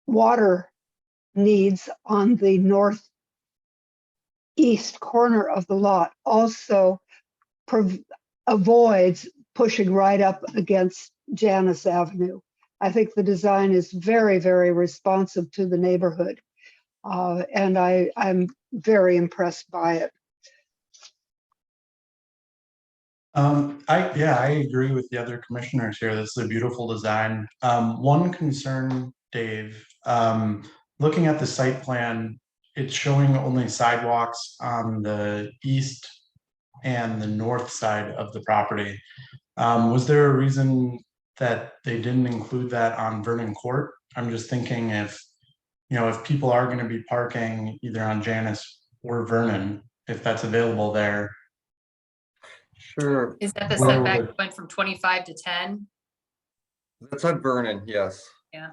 water needs on the east corner of the lot also avoids pushing right up against Janus Avenue. I think the design is very, very responsive to the neighborhood. And I'm very impressed by it. I agree with the other commissioners here. This is a beautiful design. One concern, Dave, looking at the site plan, it's showing only sidewalks on the east and the north side of the property. Was there a reason that they didn't include that on Vernon Court? I'm just thinking if people are going to be parking either on Janus or Vernon, if that's available there. Sure. Is that the Where would setback it- went from 25 to 10? That's on Vernon, yes. Yeah.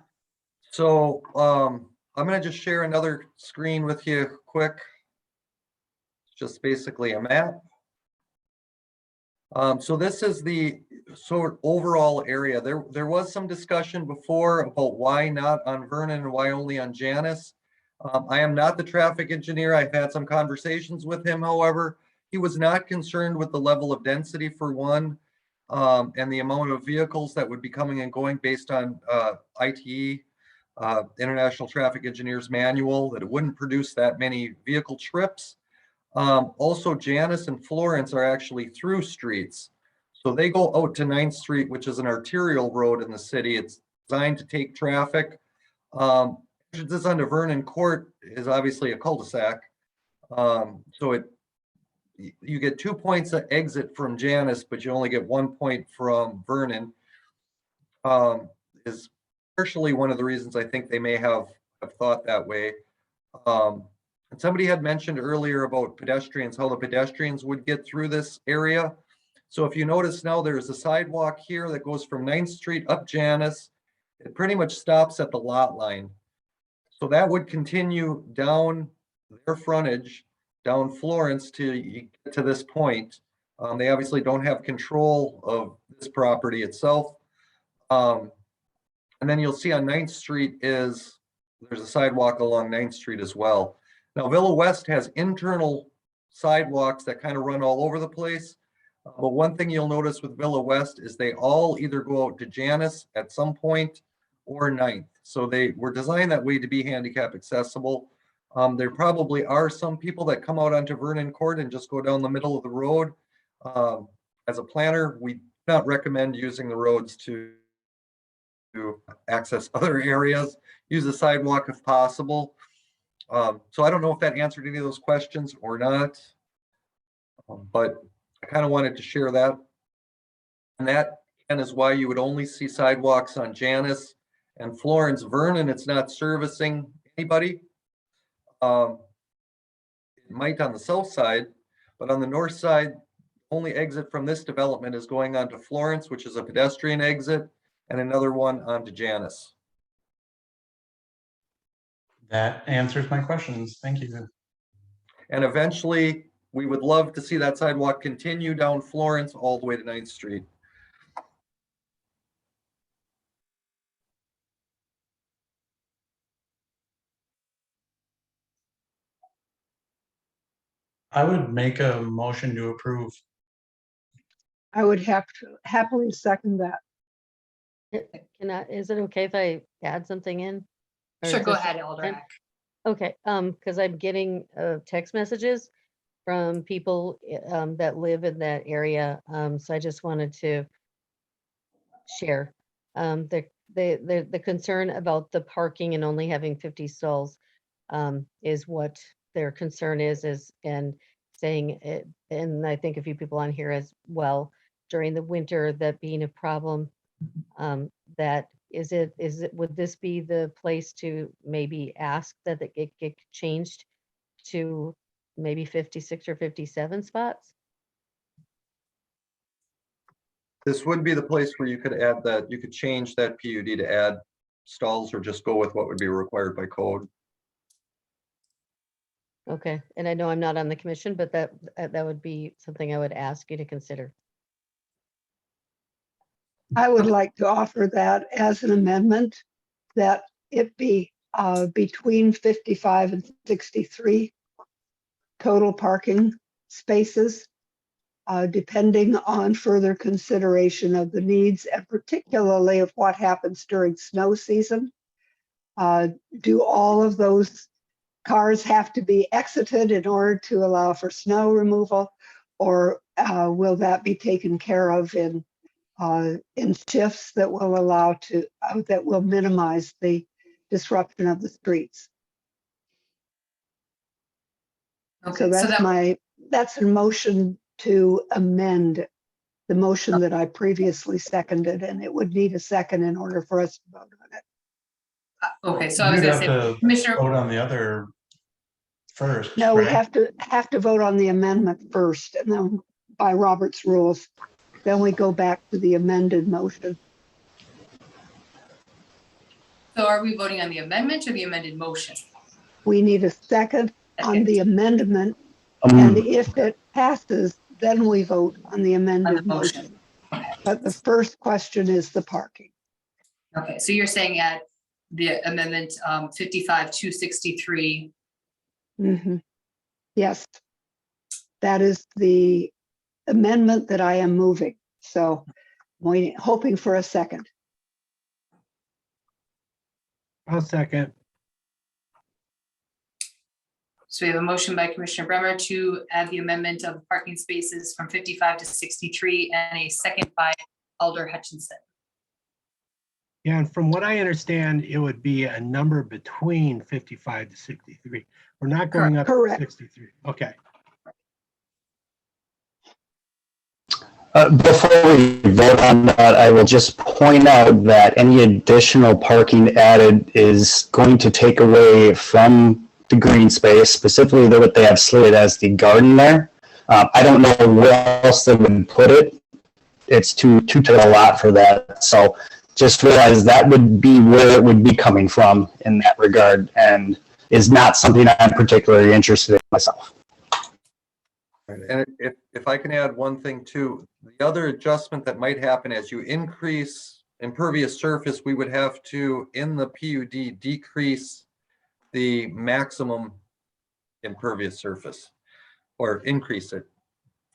So I'm going to just share another screen with you quick. It's just basically a map. So this is the sort of overall area. There was some discussion before about why not on Vernon and why only on Janus. I am not the traffic engineer. I've had some conversations with him, however. He was not concerned with the level of density for one, and the amount of vehicles that would be coming and going based on ITE, International Traffic Engineers Manual, that it wouldn't produce that many vehicle trips. Also, Janus and Florence are actually through streets. So they go out to 9th Street, which is an arterial road in the city. It's designed to take traffic. This onto Vernon Court is obviously a cul-de-sac. So you get 2 points of exit from Janus, but you only get 1 point from Vernon. Is partially one of the reasons I think they may have thought that way. And somebody had mentioned earlier about pedestrians, how the pedestrians would get through this area. So if you notice now, there's a sidewalk here that goes from 9th Street up Janus. It pretty much stops at the lot line. So that would continue down their frontage, down Florence to get to this point. They obviously don't have control of this property itself. And then you'll see on 9th Street there's a sidewalk along 9th Street as well. Now, Villa West has internal sidewalks that kind of run all over the place. But one thing you'll notice with Villa West is they all either go out to Janus at some point or 9th. So they were designed that way to be handicap accessible. There probably are some people that come out onto Vernon Court and just go down the middle of the road. As a planner, we do not recommend using the roads to access other areas. Use the sidewalk if possible. So I don't know if that answered any of those questions or not, but I kind of wanted to share that. And that, again, is why you would only see sidewalks on Janus and Florence. Vernon, it's not servicing anybody. It might on the south side, but on the north side, only exit from this development is going on to Florence, which is a pedestrian exit, and another one onto Janus. That answers my questions. Thank you. And eventually, we would love to see that sidewalk continue down Florence all the way to 9th Street. I would make a motion to approve. I would have to happily second that. Is it okay if I add something in? Or Sure, is go this- ahead, Eldrack. Okay, because I'm getting text messages from people that live in that area. So I just wanted to share. The concern about the parking and only having 50 stalls is what their concern is and saying it, and I think a few people on here as well, during the winter, that being a problem. That would this be the place to maybe ask that it get changed to maybe 56 or 57 spots? This would be the place where you could add that, you could change that PUD to add stalls or just go with what would be required by code. Okay, and I know I'm not on the commission, but that would be something I would ask you to consider. I would like to offer that as an amendment, that it be between 55 and 63 total parking spaces, depending on further consideration of the needs and particularly of what happens during snow season. Do all of those cars have to be exited in order to allow for snow removal? Or will that be taken care of in shifts that will allow to, that will minimize the disruption of the streets? Okay, So so that's a motion to amend the motion that I previously seconded, and it would need a second in order for us to vote on it. okay, so I was You'd gonna have say, to Commissioner, vote on the other first, No, we right? have to vote on the amendment first, and then by Robert's rules, then we go back to the amended motion. so are we voting on the amendment or the amended motion? We need a second on Okay. the amendment, and if it passes, then we vote on the amended motion. motion. But the first question is the parking. Okay, so you're saying at the amendment 55-263. Mhm. Yes, that is the amendment that I am moving. So we hoping for a second. I'll second. So we have a motion by Commissioner Bremer to add the amendment of parking spaces from 55 to 63 and a second by Alder Hutchinson. Yeah, and from what I understand, it would be a number between 55 to 63. We're not going up to Correct. 63. Okay. Before we vote on that, I will just point out that any additional parking added is going to take away from the green space, specifically what they have slated as the garden there. I don't know where else they would put it. It's too to a lot for that. So just realize that would be where it would be coming from in that regard, and is not something I'm particularly interested in myself. And if I can add one thing too, the other adjustment that might happen as you increase impervious surface, we would have to, in the PUD, decrease the maximum impervious surface or increase it.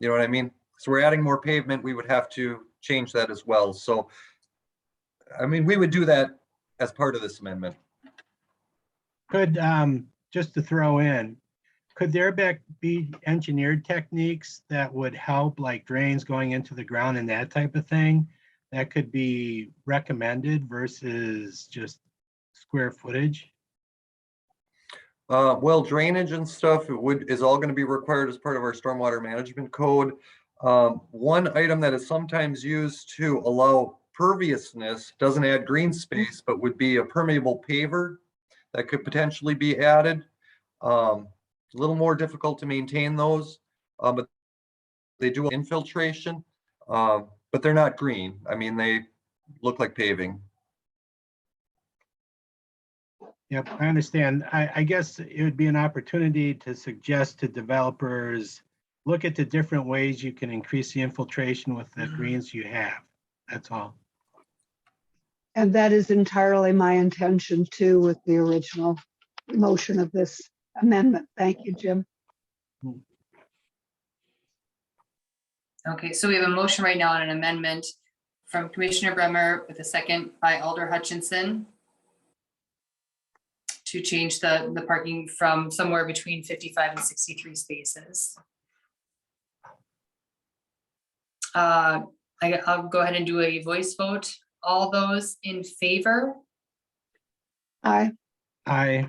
You know what I mean? So we're adding more pavement, we would have to change that as well. So, I mean, we would do that as part of this amendment. Could, just to throw in, could there be engineered techniques that would help, like drains going into the ground and that type of thing, that could be recommended versus just square footage? Well, drainage and stuff is all going to be required as part of our stormwater management code. One item that is sometimes used to allow perviousness, doesn't add green space, but would be a permeable paver that could potentially be added. A little more difficult to maintain those, but they do infiltration, but they're not green. I mean, they look like paving. Yep, I understand. I guess it would be an opportunity to suggest to developers, look at the different ways you can increase the infiltration with the greens you have. That's all. And that is entirely my intention too with the original motion of this amendment. Thank you, Jim. Okay, so we have a motion right now on an amendment from Commissioner Bremer with a second by Alder Hutchinson to change the parking from somewhere between 55 and 63 spaces. I'll go ahead and do a voice vote. All those in favor? Aye. Aye.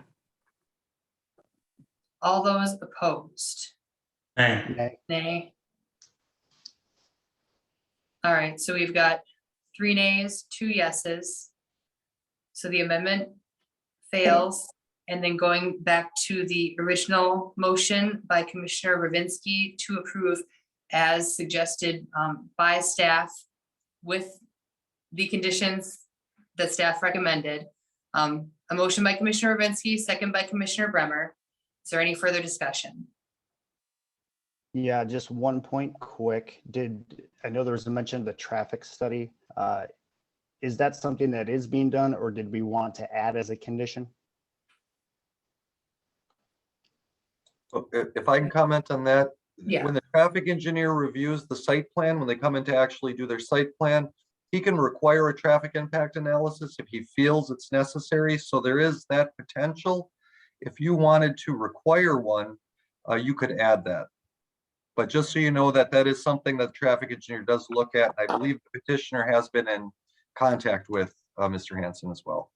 All those opposed? Nay. Nay. All right, so we've got 3 nays, 2 yeses. So the amendment fails. And then going back to the original motion by Commissioner Ravinsky to approve as suggested by staff with the conditions that staff recommended. A motion by Commissioner Ravinsky, second by Commissioner Bremer. Is there any further discussion? Yeah, just one point quick. I know there was a mention of the traffic study. Is that something that is being done, or did we want to add as a condition? If I can comment on that. Yeah. When the traffic engineer reviews the site plan, when they come in to actually do their site plan, he can require a traffic impact analysis if he feels it's necessary. So there is that potential. If you wanted to require one, you could add that. But just so you know that that is something that the traffic engineer does look at. I believe the petitioner has been in contact with Mr. Hanson as well.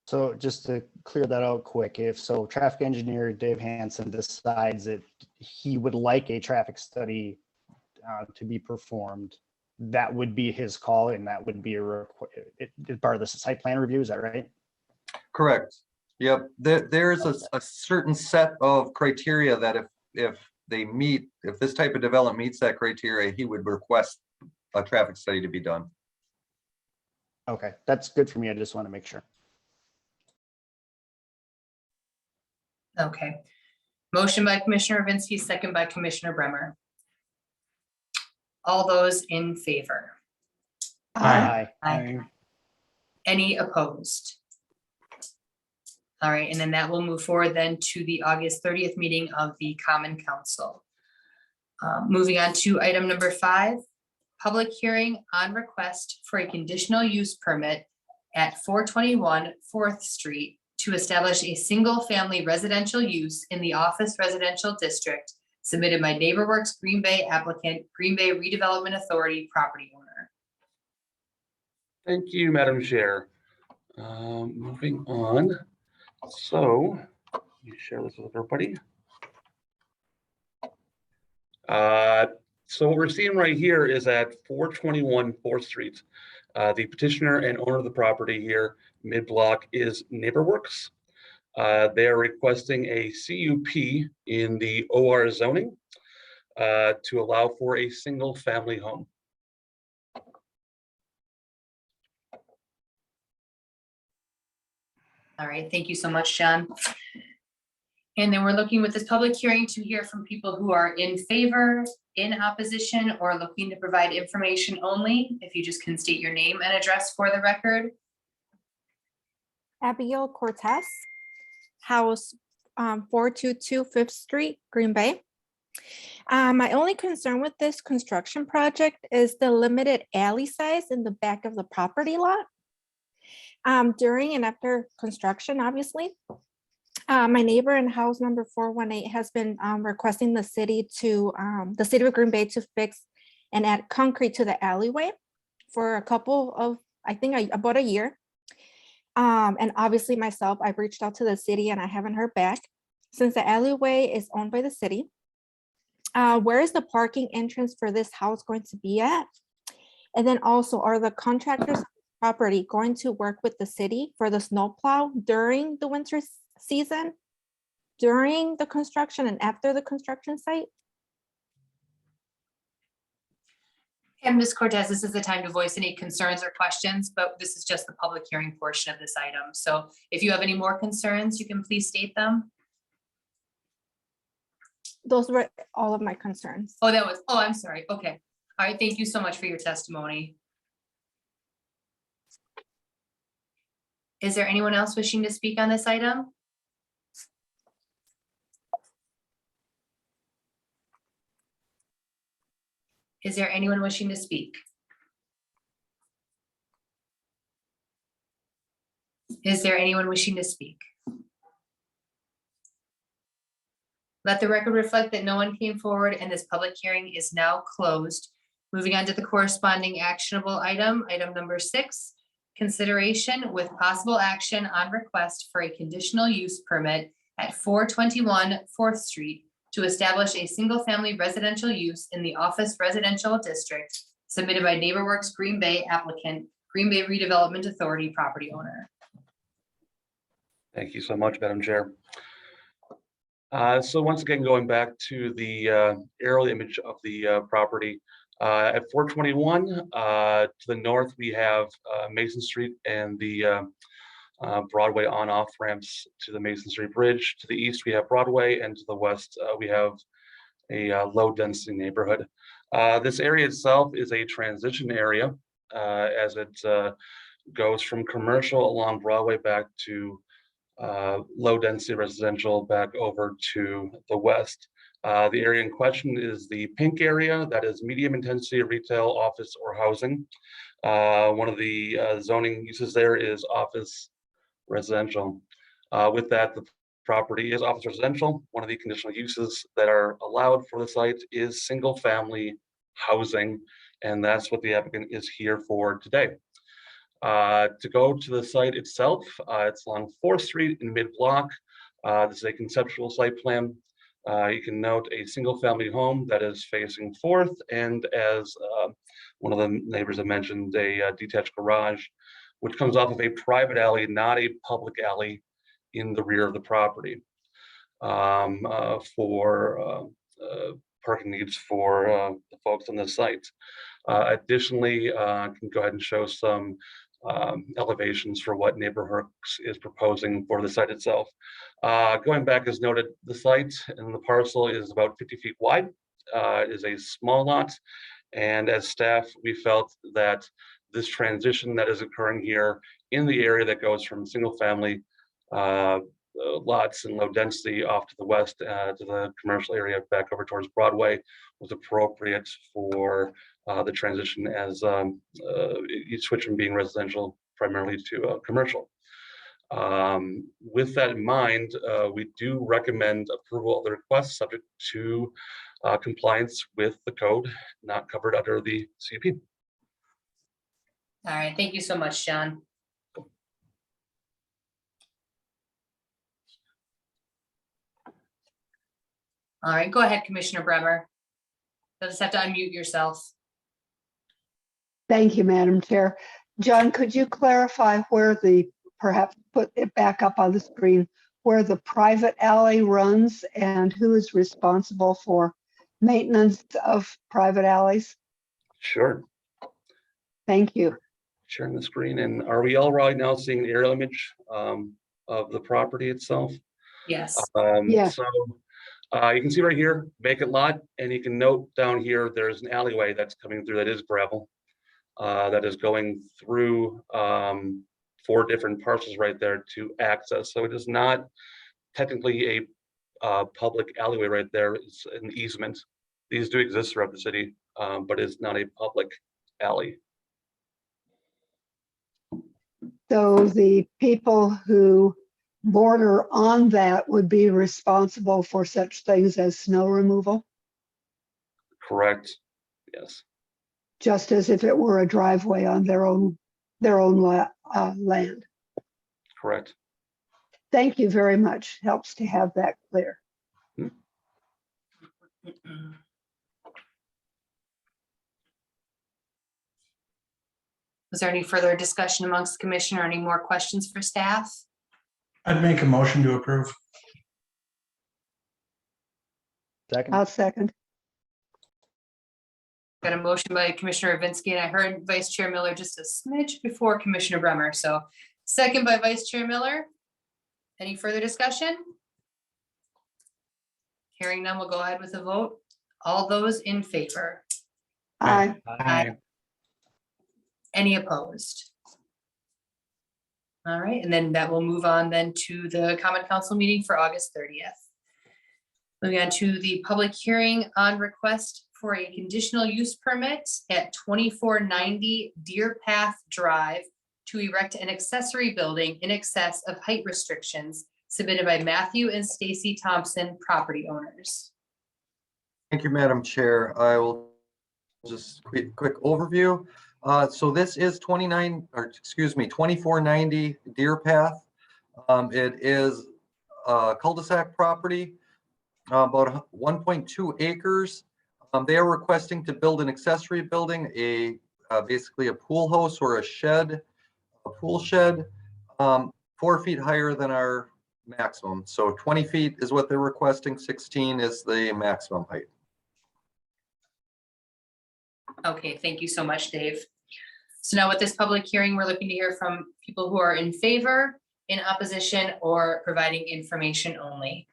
So just to clear that out quick, if so traffic engineer Dave Hansen decides that he would like a traffic study to be performed, that would be his call and that would be part of the site plan review, is that right? Correct. Yep. There's a certain set of criteria that if they meet, if this type of development meets that criteria, he would request a traffic study to be done. Okay, that's good for me. I just want to make sure. Okay. Motion by Commissioner Vinsky, second by Commissioner Bremer. All those in favor? Aye. Any opposed? All right, and then that will move forward then to the August 30th meeting of the Common Council. Moving on to item number 5, public hearing on request for a conditional use permit at 421 4th Street to establish a single-family residential use in the office residential district submitted by NeighborWorks Green Bay applicant, Green Bay Redevelopment Authority property owner. Thank you, Madam Chair. Moving on. So, let me share this with everybody. So what we're seeing right here is at 421 4th Street. The petitioner and owner of the property here, mid-block, is NeighborWorks. They are requesting a CUP in the OR zoning to allow for a single-family home. All right, thank you so much, John. And then we're looking with this public hearing to hear from people who are in favor, in opposition, or looking to provide information only. If you just can state your name and address for the record. Abigail Cortez, house 422 5th Street, Green Bay. My only concern with this construction project is the limited alley size in the back of the property lot. During and after construction, obviously. My neighbor in house number 418 has been requesting the city of Green Bay to fix and add concrete to the alleyway for a couple of, I think about a year. And obviously myself, I've reached out to the city and I haven't heard back. Since the alleyway is owned by the city, where is the parking entrance for this house going to be at? And then also, are the contractors property going to work with the city for the snowplow during the winter season, during the construction and after the construction site? And Ms. Cortez, this is the time to voice any concerns or questions, but this is just the public hearing portion of this item. So if you have any more concerns, you can please state them. Those were all of my concerns. Oh, I'm sorry. Okay. All right. Thank you so much for your testimony. Is there anyone else wishing to speak on this item? Is there anyone wishing to speak? Is there anyone wishing to speak? Let the record reflect that no one came forward and this public hearing is now closed. Moving on to the corresponding actionable item, item number 6, consideration with possible action on request for a conditional use permit at 421 4th Street to establish a single-family residential use in the office residential district submitted by NeighborWorks Green Bay applicant, Green Bay Redevelopment Authority property owner. Thank you so much, Madam Chair. So once again, going back to the aerial image of the property, at 421, to the north, we have Mason Street and the Broadway on-off ramps to the Mason Street Bridge. To the east, we have Broadway, and to the west, we have a low-density neighborhood. This area itself is a transition area as it goes from commercial along Broadway back to low density residential back over to the west. The area in question is the pink area, that is medium intensity retail, office, or housing. One of the zoning uses there is office residential. With that, the property is office residential. One of the conditional uses that are allowed for the site is single family housing, and that's what the applicant is here for today. To go to the site itself, it's along 4th Street in mid-block. This is a conceptual site plan. You can note a single family home that is facing 4th, and as one of the neighbors have mentioned, a detached garage, which comes off of a private alley, not a public alley, in the rear of the property for parking needs for the folks on the site. Additionally, I can go ahead and show some elevations for what NeighborHerx is proposing for the site itself. Going back, as noted, the site and the parcel is about 50 feet wide. It is a small lot, and as staff, we felt that this transition that is occurring here in the area that goes from single family lots and low density off to the west to the commercial area back over towards Broadway was appropriate for the transition as you switch from being residential primarily to commercial. With that in mind, we do recommend approval of the request subject to compliance with the code not covered under the CUP. All right, thank you so much, John. All right, go ahead, Commissioner Bremer. You'll just have to unmute yourself. Thank you, Madam Chair. John, could you clarify where perhaps put it back up on the screen, where the private alley runs and who is responsible for maintenance of private alleys? Sure. Thank you. Sharing the screen, and are we all right now seeing an aerial image of the property itself? Yes. Yes. So you can see right here, vacant lot, and you can note down here, there's an alleyway that's coming through that is gravel, that is going through 4 different parcels right there to access. So it is not technically a public alleyway right there. It's an easement. These do exist throughout the city, but it's not a public alley. So the people who border on that would be responsible for such things as snow removal, Correct. Yes. just as if it were a driveway on their own land. Correct. Thank you very much. Helps to have that clear. Was there any further discussion amongst the commission or any more questions for staff? I'd make a motion to approve. Second. I'll second. Got a motion by Commissioner Vinsky, and I heard Vice Chair Miller just a smidge before Commissioner Bremer. So second by Vice Chair Miller. Any further discussion? Hearing none, we'll go ahead with a vote. All those in favor? Aye. Aye. Any opposed? All right, and then that will move on then to the Common Council meeting for August 30th. Moving on to the public hearing on request for a conditional use permit at 2490 Deer Path Drive to erect an accessory building in excess of height restrictions submitted by Matthew and Stacy Thompson, property owners. Thank you, Madam Chair. I will just quick overview. So this is 2490 Deer Path. It is a cul-de-sac property, about 1.2 acres. They are requesting to build an accessory building, basically a pool house or a shed, a pool shed, 4 feet higher than our maximum. So 20 feet is what they're requesting, 16 is the maximum height. Okay, thank you so much, Dave. So now with this public hearing, we're looking to hear from people who are in favor, in opposition, or providing information only.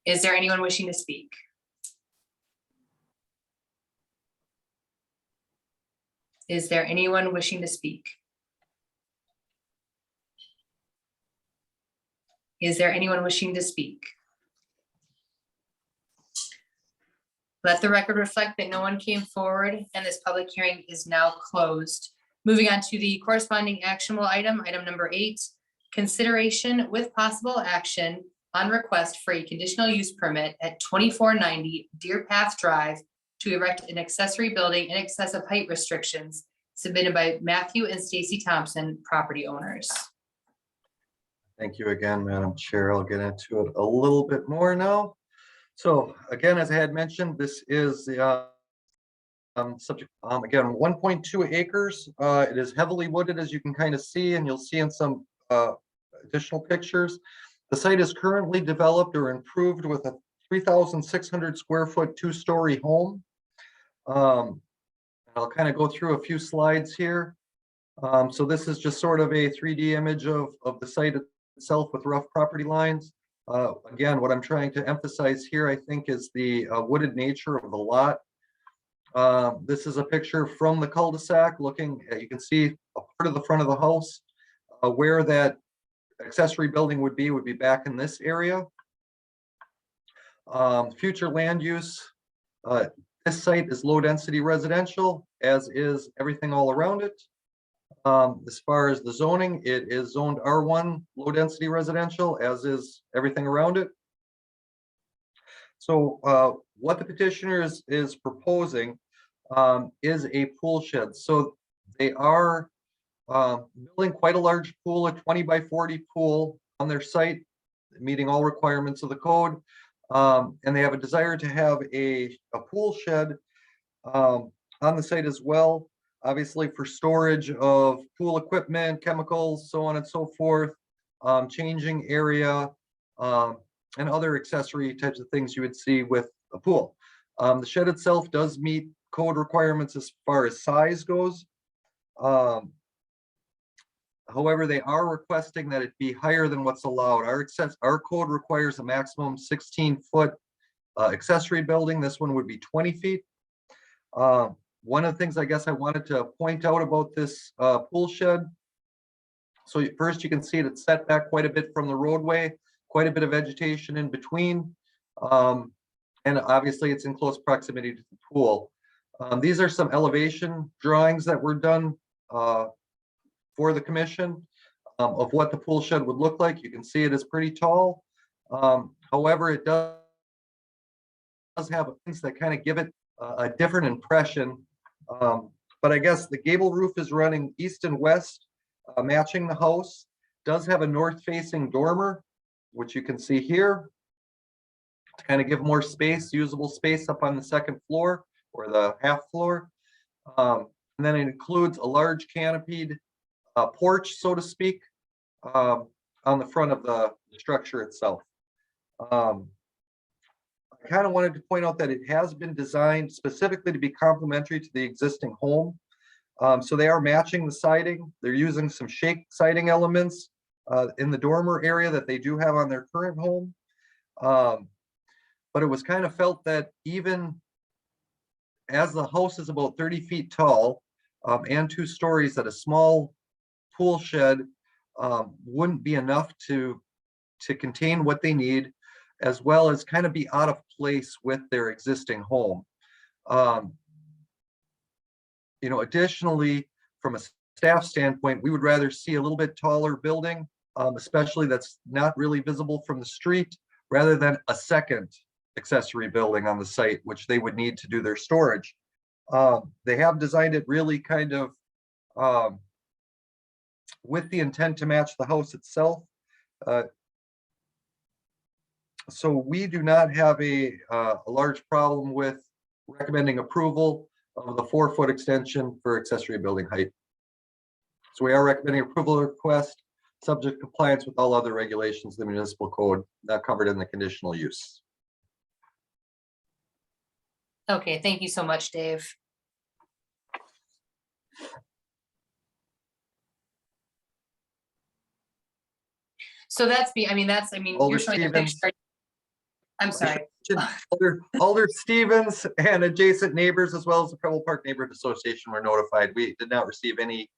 Is there anyone wishing to speak? Is there anyone wishing to speak? Is there anyone wishing to speak? Let the record reflect that no one came forward and this public hearing is now closed. Moving on to the corresponding actionable item, item number 8, consideration with possible action on request for a conditional use permit at 2490 Deer Path Drive to erect an accessory building in excess of height restrictions submitted by Matthew and Stacy Thompson, property owners. Thank you again, Madam Chair. I'll get into it a little bit more now. So again, as I had mentioned, this is the subject, again, 1.2 acres. It is heavily wooded, as you can kind of see, and you'll see in some additional pictures. The site is currently developed or improved with a 3,600 square foot 2-story home. I'll kind of go through a few slides here. So this is just sort of a 3D image of the site itself with rough property lines. Again, what I'm trying to emphasize here, I think, is the wooded nature of the lot. This is a picture from the cul-de-sac looking, you can see a part of the front of the house. Where that accessory building would be back in this area. Future land use, this site is low density residential, as is everything all around it. As far as the zoning, it is zoned R1 low density residential, as is everything around it. So what the petitioner is proposing is a pool shed. So they are building quite a large pool, a 20 by 40 pool on their site, meeting all requirements of the code. And they have a desire to have a pool shed on the site as well, obviously for storage of pool equipment, chemicals, so on and so forth, changing area, and other accessory types of things you would see with a pool. The shed itself does meet code requirements as far as size goes. However, they are requesting that it be higher than what's allowed. Our code requires a maximum 16-foot accessory building. This one would be 20 feet. One of the things I guess I wanted to point out about this pool shed. So first you can see it's set back quite a bit from the roadway, quite a bit of vegetation in between. And obviously it's in close proximity to the pool. These are some elevation drawings that were done for the commission of what the pool shed would look like. You can see it is pretty tall. However, it does have things that kind of give it a different impression. But I guess the gable roof is running east and west, matching the house. Does have a north-facing dormer, which you can see here, to kind of give more space, usable space up on the second floor or the half floor. And then it includes a large canopied porch, so to speak, on the front of the structure itself. I kind of wanted to point out that it has been designed specifically to be complementary to the existing home. So they are matching the siding. They're using some shake siding elements in the dormer area that they do have on their current home. But it was kind of felt that even as the house is about 30 feet tall and 2 stories, that a small pool shed wouldn't be enough to contain what they need, as well as kind of be out of place with their existing home. You know, additionally, from a staff standpoint, we would rather see a little bit taller building, especially that's not really visible from the street, rather than a second accessory building on the site, which they would need to do their storage. They have designed it really kind of with the intent to match the house itself. So we do not have a large problem with recommending approval of the 4-foot extension for accessory building height. So we are recommending approval request, subject to compliance with all other regulations of the municipal code not covered in the conditional use. Okay, thank you so much, Dave. So that's me. I mean, you're Alder showing a Stevens. picture. I'm sorry. Alder Stevens and adjacent neighbors, as well as the Preble Park Neighborhood Association, were notified. We did not receive any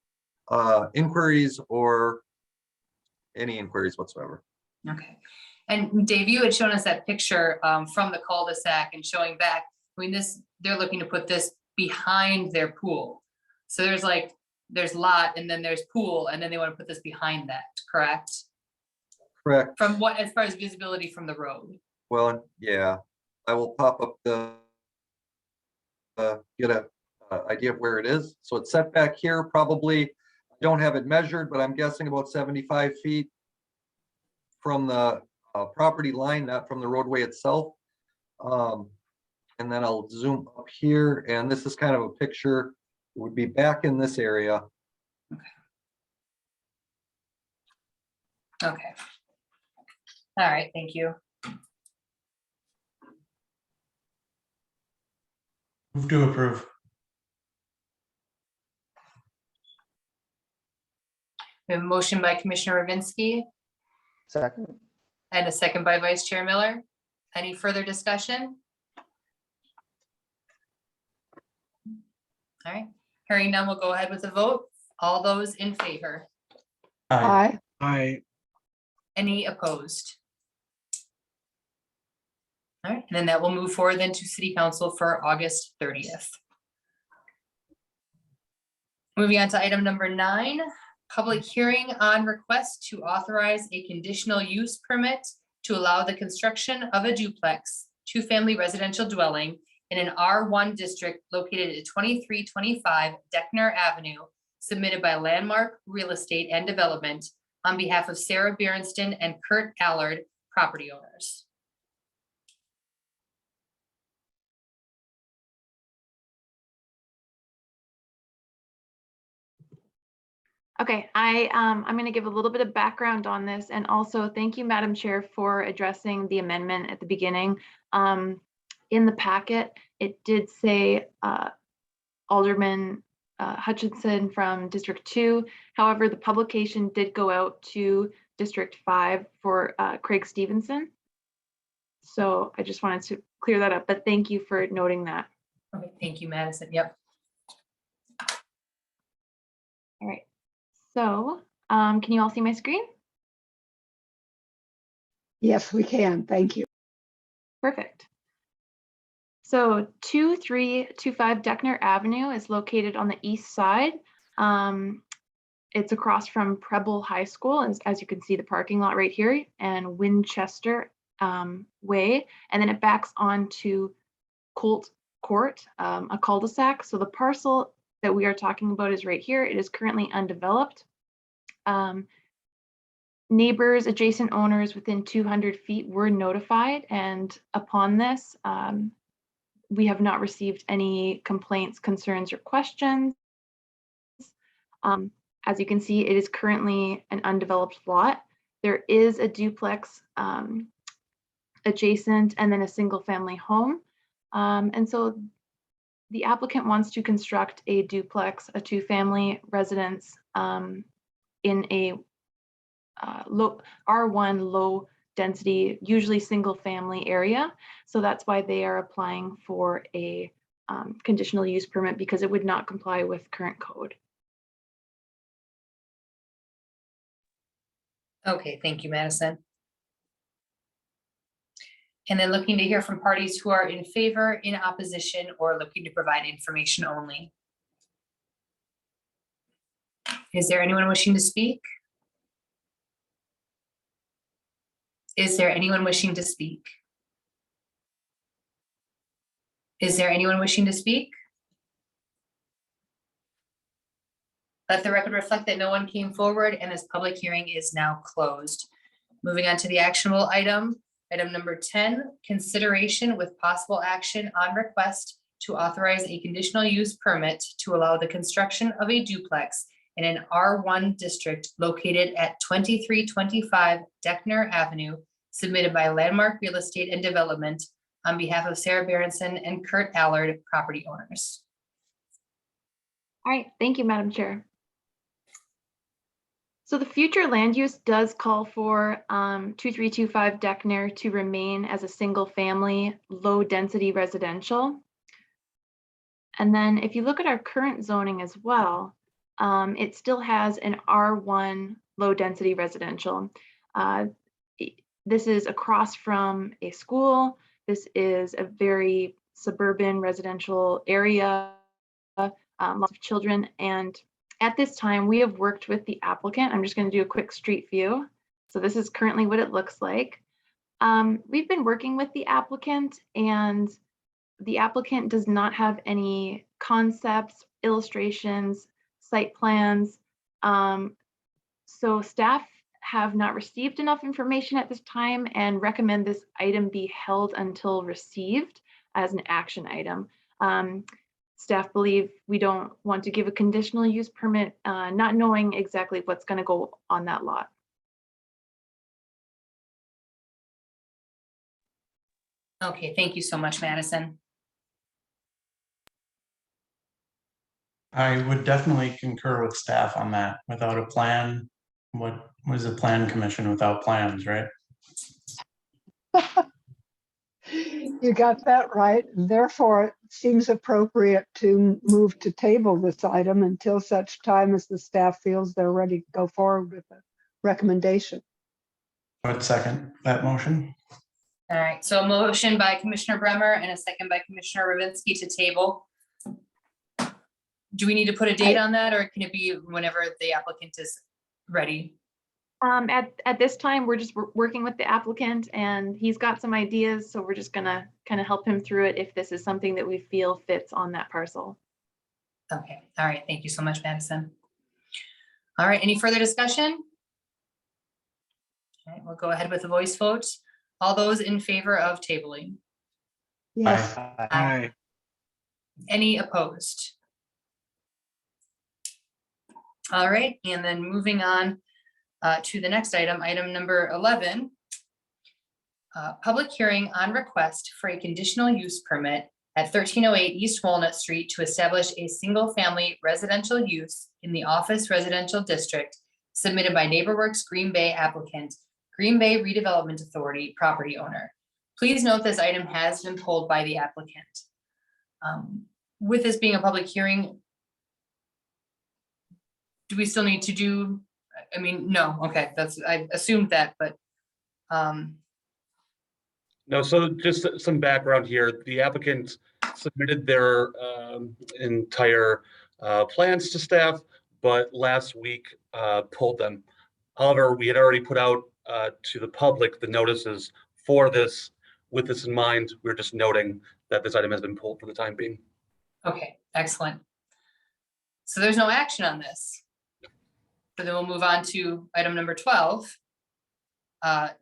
inquiries or any inquiries whatsoever. Okay. And Dave, you had shown us that picture from the cul-de-sac and showing back. I mean, they're looking to put this behind their pool. So there's lot and then there's pool and then they want to put this behind that, correct? Correct. From what, as far as visibility from the road? Well, yeah, I will pop up get a idea of where it is. So it's set back here, probably, I don't have it measured, but I'm guessing about 75 feet from the property line, not from the roadway itself. And then I'll zoom up here, and this is kind of a picture. It would be back in this area. Okay. All right, thank you. Move to approve. We have a motion by Commissioner Ravinsky Second. and a second by Vice Chair Miller. Any further discussion? All right, hearing none, we'll go ahead with the vote. All those in favor? Aye. Aye. Any opposed? All right, and then that will move forward then to City Council for August 30th. Moving on to item number 9, public hearing on request to authorize a conditional use permit to allow the construction of a duplex, 2-family residential dwelling in an R1 district located at 2325 Deckner Avenue, submitted by Landmark Real Estate and Development on behalf of Sarah Berenston and Kurt Allard, property owners. Okay, I'm going to give a little bit of background on this, and also thank you, Madam Chair, for addressing the amendment at the beginning. In the packet, it did say Alderman Hutchinson from District 2. However, the publication did go out to District 5 for Craig Stevenson. So I just wanted to clear that up, but thank you for noting that. Okay, thank you, Madison. Yep. All right. So can you all see my screen? Yes, we can. Thank you. Perfect. So 2325 Deckner Avenue is located on the east side. It's across from Preble High School, as you can see the parking lot right here, and Winchester Way, and then it backs onto Colt Court, a cul-de-sac. So the parcel that we are talking about is right here. It is currently undeveloped. Neighbors, adjacent owners within 200 feet were notified, and upon this, we have not received any complaints, concerns, or questions. As you can see, it is currently an undeveloped lot. There is a duplex adjacent and then a single family home. And so the applicant wants to construct a duplex, a 2-family residence in a R1 low density, usually single family area. So that's why they are applying for a conditional use permit, because it would not comply with current code. Okay, thank you, Madison. And then looking to hear from parties who are in favor, in opposition, or looking to provide information only. Is there anyone wishing to speak? Is there anyone wishing to speak? Is there anyone wishing to speak? Let the record reflect that no one came forward and this public hearing is now closed. Moving on to the actionable item. Item number 10, consideration with possible action on request to authorize a conditional use permit to allow the construction of a duplex in an R1 district located at 2325 Deckner Avenue, submitted by Landmark Real Estate and Development on behalf of Sarah Berenson and Kurt Allard, property owners. All right, thank you, Madam Chair. So the future land use does call for 2325 Deckner to remain as a single family, low density residential. And then if you look at our current zoning as well, it still has an R1 low density residential. This is across from a school. This is a very suburban residential area, lots of children. And at this time, we have worked with the applicant. I'm just going to do a quick street view. So this is currently what it looks like. We've been working with the applicant, and the applicant does not have any concepts, illustrations, site plans. So staff have not received enough information at this time and recommend this item be held until received as an action item. Staff believe we don't want to give a conditional use permit, not knowing exactly what's going to go on that lot. Okay, thank you so much, Madison. I would definitely concur with staff on that. Without a plan, what was a plan commission without plans, right? You got that right. And therefore, it seems appropriate to move to table this item until such time as the staff feels they're ready to go forward with the recommendation. I would second that motion. All right, so a motion by Commissioner Bremer and a second by Commissioner Ravinsky to table. Do we need to put a date on that, or can it be whenever the applicant is ready? At this time, we're just working with the applicant, and he's got some ideas, so we're just gonna kind of help him through it if this is something that we feel fits on that parcel. Okay, all right, thank you so much, Madison. All right, any further discussion? All right, we'll go ahead with a voice vote. All those in favor of tabling? Yes. Aye. Any opposed? All right, and then moving on to the next item, item number 11. Public hearing on request for a conditional use permit at 1308 East Walnut Street to establish a single-family residential use in the office residential district submitted by NeighborWorks Green Bay applicant, Green Bay Redevelopment Authority property owner. Please note this item has been pulled by the applicant. With this being a public hearing, do we still need to do, I mean, no, okay, that's, I assumed that, but. No, so just some background here. The applicant submitted their entire plans to staff, but last week pulled them. However, we had already put out to the public the notices for this. With this in mind, we're just noting that this item has been pulled for the time being. Okay, excellent. So there's no action on this. So then we'll move on to item number 12.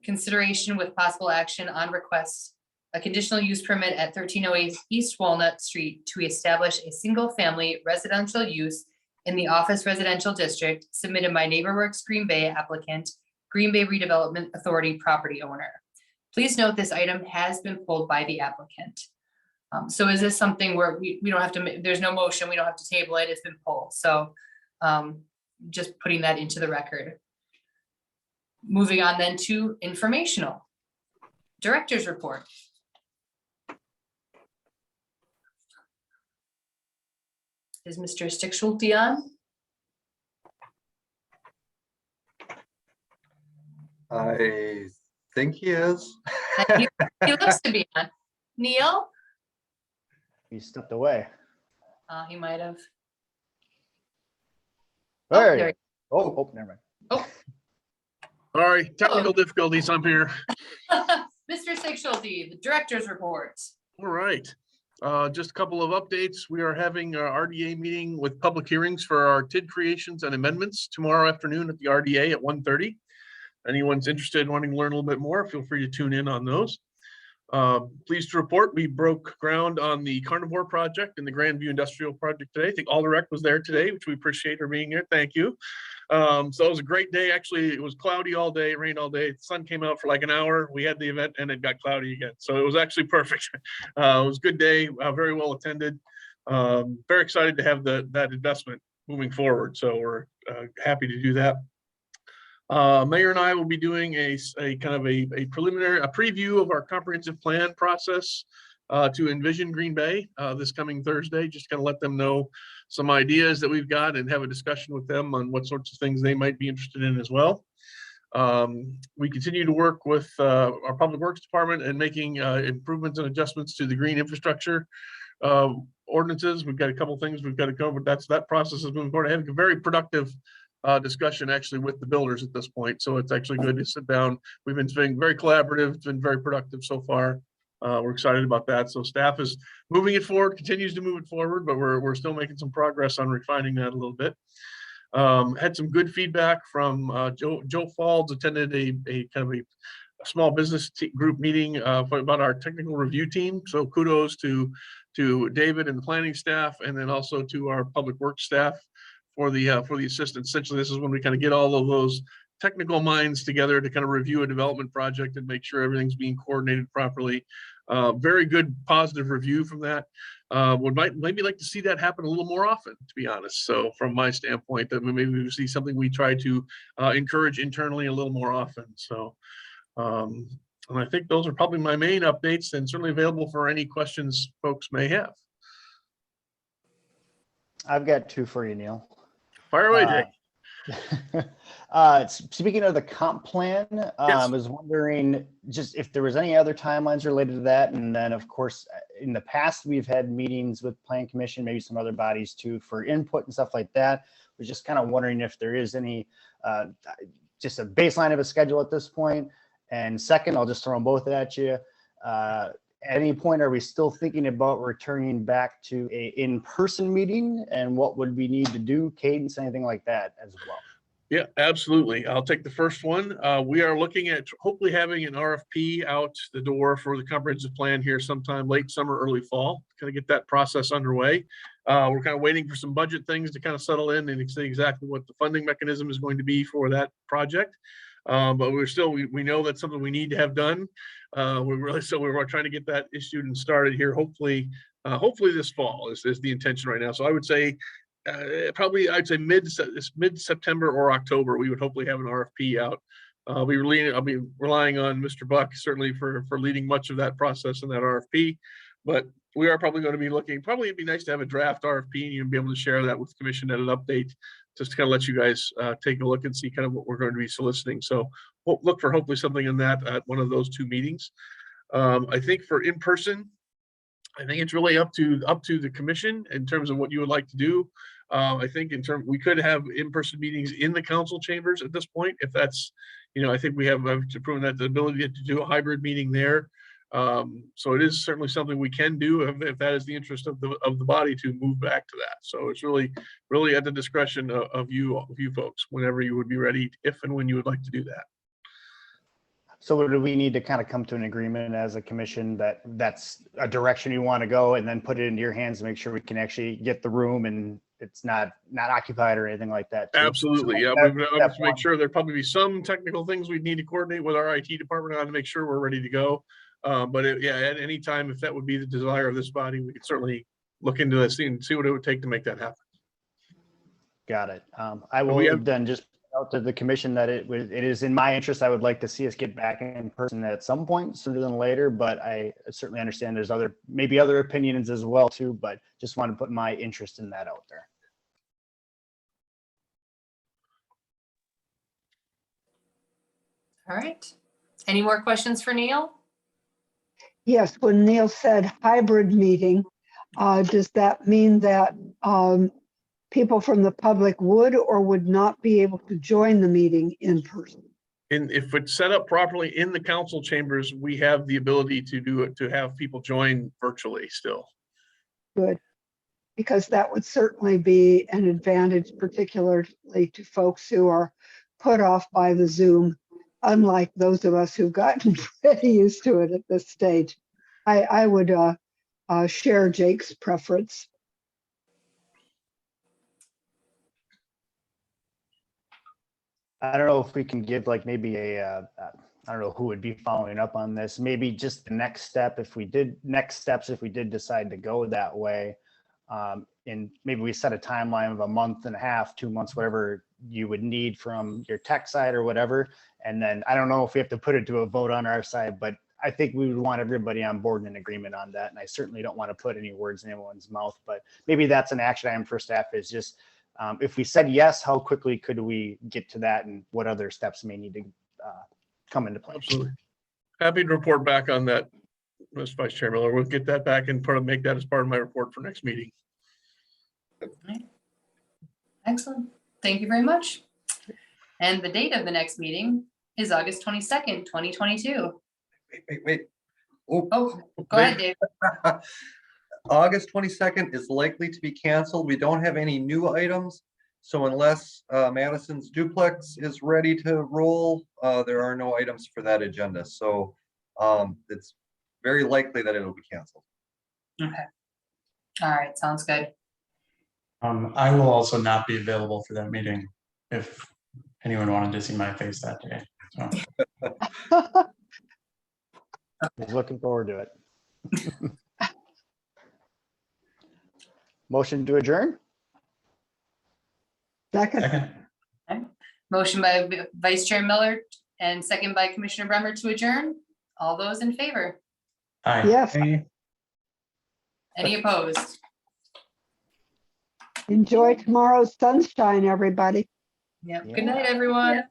Consideration with possible action on request, a conditional use permit at 1308 East Walnut Street to establish a single-family residential use in the office residential district submitted by NeighborWorks Green Bay applicant, Green Bay Redevelopment Authority property owner. Please note this item has been pulled by the applicant. So is this something where we don't have to, there's no motion, we don't have to table it, it's been pulled. So just putting that into the record. Moving on then to informational. Director's report. Is Mr. Stickschulte on? I think he is. He looks to be on. Neil? He stepped away. He might have. There there you go. Oh, never mind. Oh. Sorry, technical difficulties. I'm here. Mr. Stickschulte, the director's report. All right. Just a couple of updates. We are having our RDA meeting with public hearings for our TID creations and amendments tomorrow afternoon at the RDA at 1:30. Anyone's interested in wanting to learn a little bit more, feel free to tune in on those. Pleased to report we broke ground on the Carnivore project and the Grandview Industrial project today. I think Alderich was there today, which we appreciate her being here. Thank you. So it was a great day. Actually, it was cloudy all day, rained all day. The sun came out for like an hour. We had the event and it got cloudy again. So it was actually perfect. It was a good day, very well attended. Very excited to have that investment moving forward. So we're happy to do that. Mayor and I will be doing a kind of a preliminary, a preview of our comprehensive plan process to Envision Green Bay this coming Thursday. Just kind of let them know some ideas that we've got and have a discussion with them on what sorts of things they might be interested in as well. We continue to work with our Public Works Department and making improvements and adjustments to the green infrastructure ordinances. We've got a couple things we've got to go, but that process is moving forward. I had a very productive discussion actually with the builders at this point. So it's actually good to sit down. We've been being very collaborative. It's been very productive so far. We're excited about that. So staff is moving it forward, continues to move it forward, but we're still making some progress on refining that a little bit. Had some good feedback from Joe Falls, attended a kind of a small business group meeting about our technical review team. So kudos to David and the planning staff, and then also to our public works staff for the assistance. Essentially, this is when we kind of get all of those technical minds together to kind of review a development project and make sure everything's being coordinated properly. Very good positive review from that. Would maybe like to see that happen a little more often, to be honest. So from my standpoint, that maybe we see something we try to encourage internally a little more often. So and I think those are probably my main updates, and certainly available for any questions folks may have. I've got two for you, Neil. Fire away, Jake. Speaking of the comp plan, I was wondering just if there was any other timelines related to that. And then, of course, in the past, we've had meetings with Plan Commission, maybe some other bodies too, for input and stuff like that. Was just kind of wondering if there is any, just a baseline of a schedule at this point. And second, I'll just throw them both at you. At any point, are we still thinking about returning back to a in-person meeting, and what would we need to do, cadence, anything like that as well? Yeah, absolutely. I'll take the first one. We are looking at hopefully having an RFP out the door for the comprehensive plan here sometime late summer, early fall, kind of get that process underway. We're kind of waiting for some budget things to kind of settle in and see exactly what the funding mechanism is going to be for that project. But we know that's something we need to have done. We're trying to get that issued and started here. Hopefully this fall is the intention right now. So I would say I'd say mid-September or October, we would hopefully have an RFP out. I'll be relying on Mr. Buck certainly for leading much of that process in that RFP. But we are probably going to be looking, probably it'd be nice to have a draft RFP and be able to share that with the commission at an update, just to kind of let you guys take a look and see kind of what we're going to be soliciting. So look for hopefully something in that at one of those two meetings. I think for in-person, I think it's really up to the commission in terms of what you would like to do. I think we could have in-person meetings in the council chambers at this point, if that's, I think we have proven that the ability to do a hybrid meeting there. So it is certainly something we can do if that is the interest of the body to move back to that. So it's really at the discretion of you folks, whenever you would be ready, if and when you would like to do that. So do we need to kind of come to an agreement as a commission that that's a direction you want to go, and then put it into your hands to make sure we can actually get the room and it's not occupied or anything like that too? Absolutely. So Yeah, we would make sure there'd probably be some technical things we'd need to coordinate with our IT department on to make sure we're ready to go. But at any time, if that would be the desire of this body, we could certainly look into this and see what it would take to make that happen. Got it. I will then just out to the commission that it is in my interest. I would like to see us get back in person at some point sooner than later, but I certainly understand there's maybe other opinions as well too, but just want to put my interest in that out there. All right. Any more questions for Neil? Yes, when Neil said hybrid meeting, does that mean that people from the public would or would not be able to join the meeting in person? And if it's set up properly in the council chambers, we have the ability to do it, to have people join virtually still. Good, because that would certainly be an advantage, particularly to folks who are put off by the Zoom, unlike those of us who've gotten pretty used to it at this stage. I would share Jake's preference. I don't know if we can give like maybe I don't know who would be following up on this. Maybe just the next step if we did decide to go that way. And maybe we set a timeline of a month and a half, 2 months, whatever you would need from your tech side or whatever. And then I don't know if we have to put it to a vote on our side, but I think we would want everybody on board and in agreement on that. And I certainly don't want to put any words in anyone's mouth, but maybe that's an action item for staff, is just if we said yes, how quickly could we get to that, and what other steps may need to come into play. Absolutely. Happy to report back on that, Mr. Vice Chair Miller. We'll get that back and make that as part of my report for next meeting. Excellent. Thank you very much. And the date of the next meeting is August 22nd, 2022. Wait. Oh, Go ahead, Dave. August 22nd is likely to be canceled. We don't have any new items. So unless Madison's duplex is ready to roll, there are no items for that agenda. So it's very likely that it'll be canceled. Okay. All right, sounds good. I will also not be available for that meeting if anyone wanted to see my face that day. So. He's looking forward to it. Motion to adjourn? Second. Motion by Vice Chair Miller and second by Commissioner Bremer to adjourn. All those in favor? Aye. Yes. Any opposed? Enjoy tomorrow's sunshine, everybody. Yep. Good night, everyone.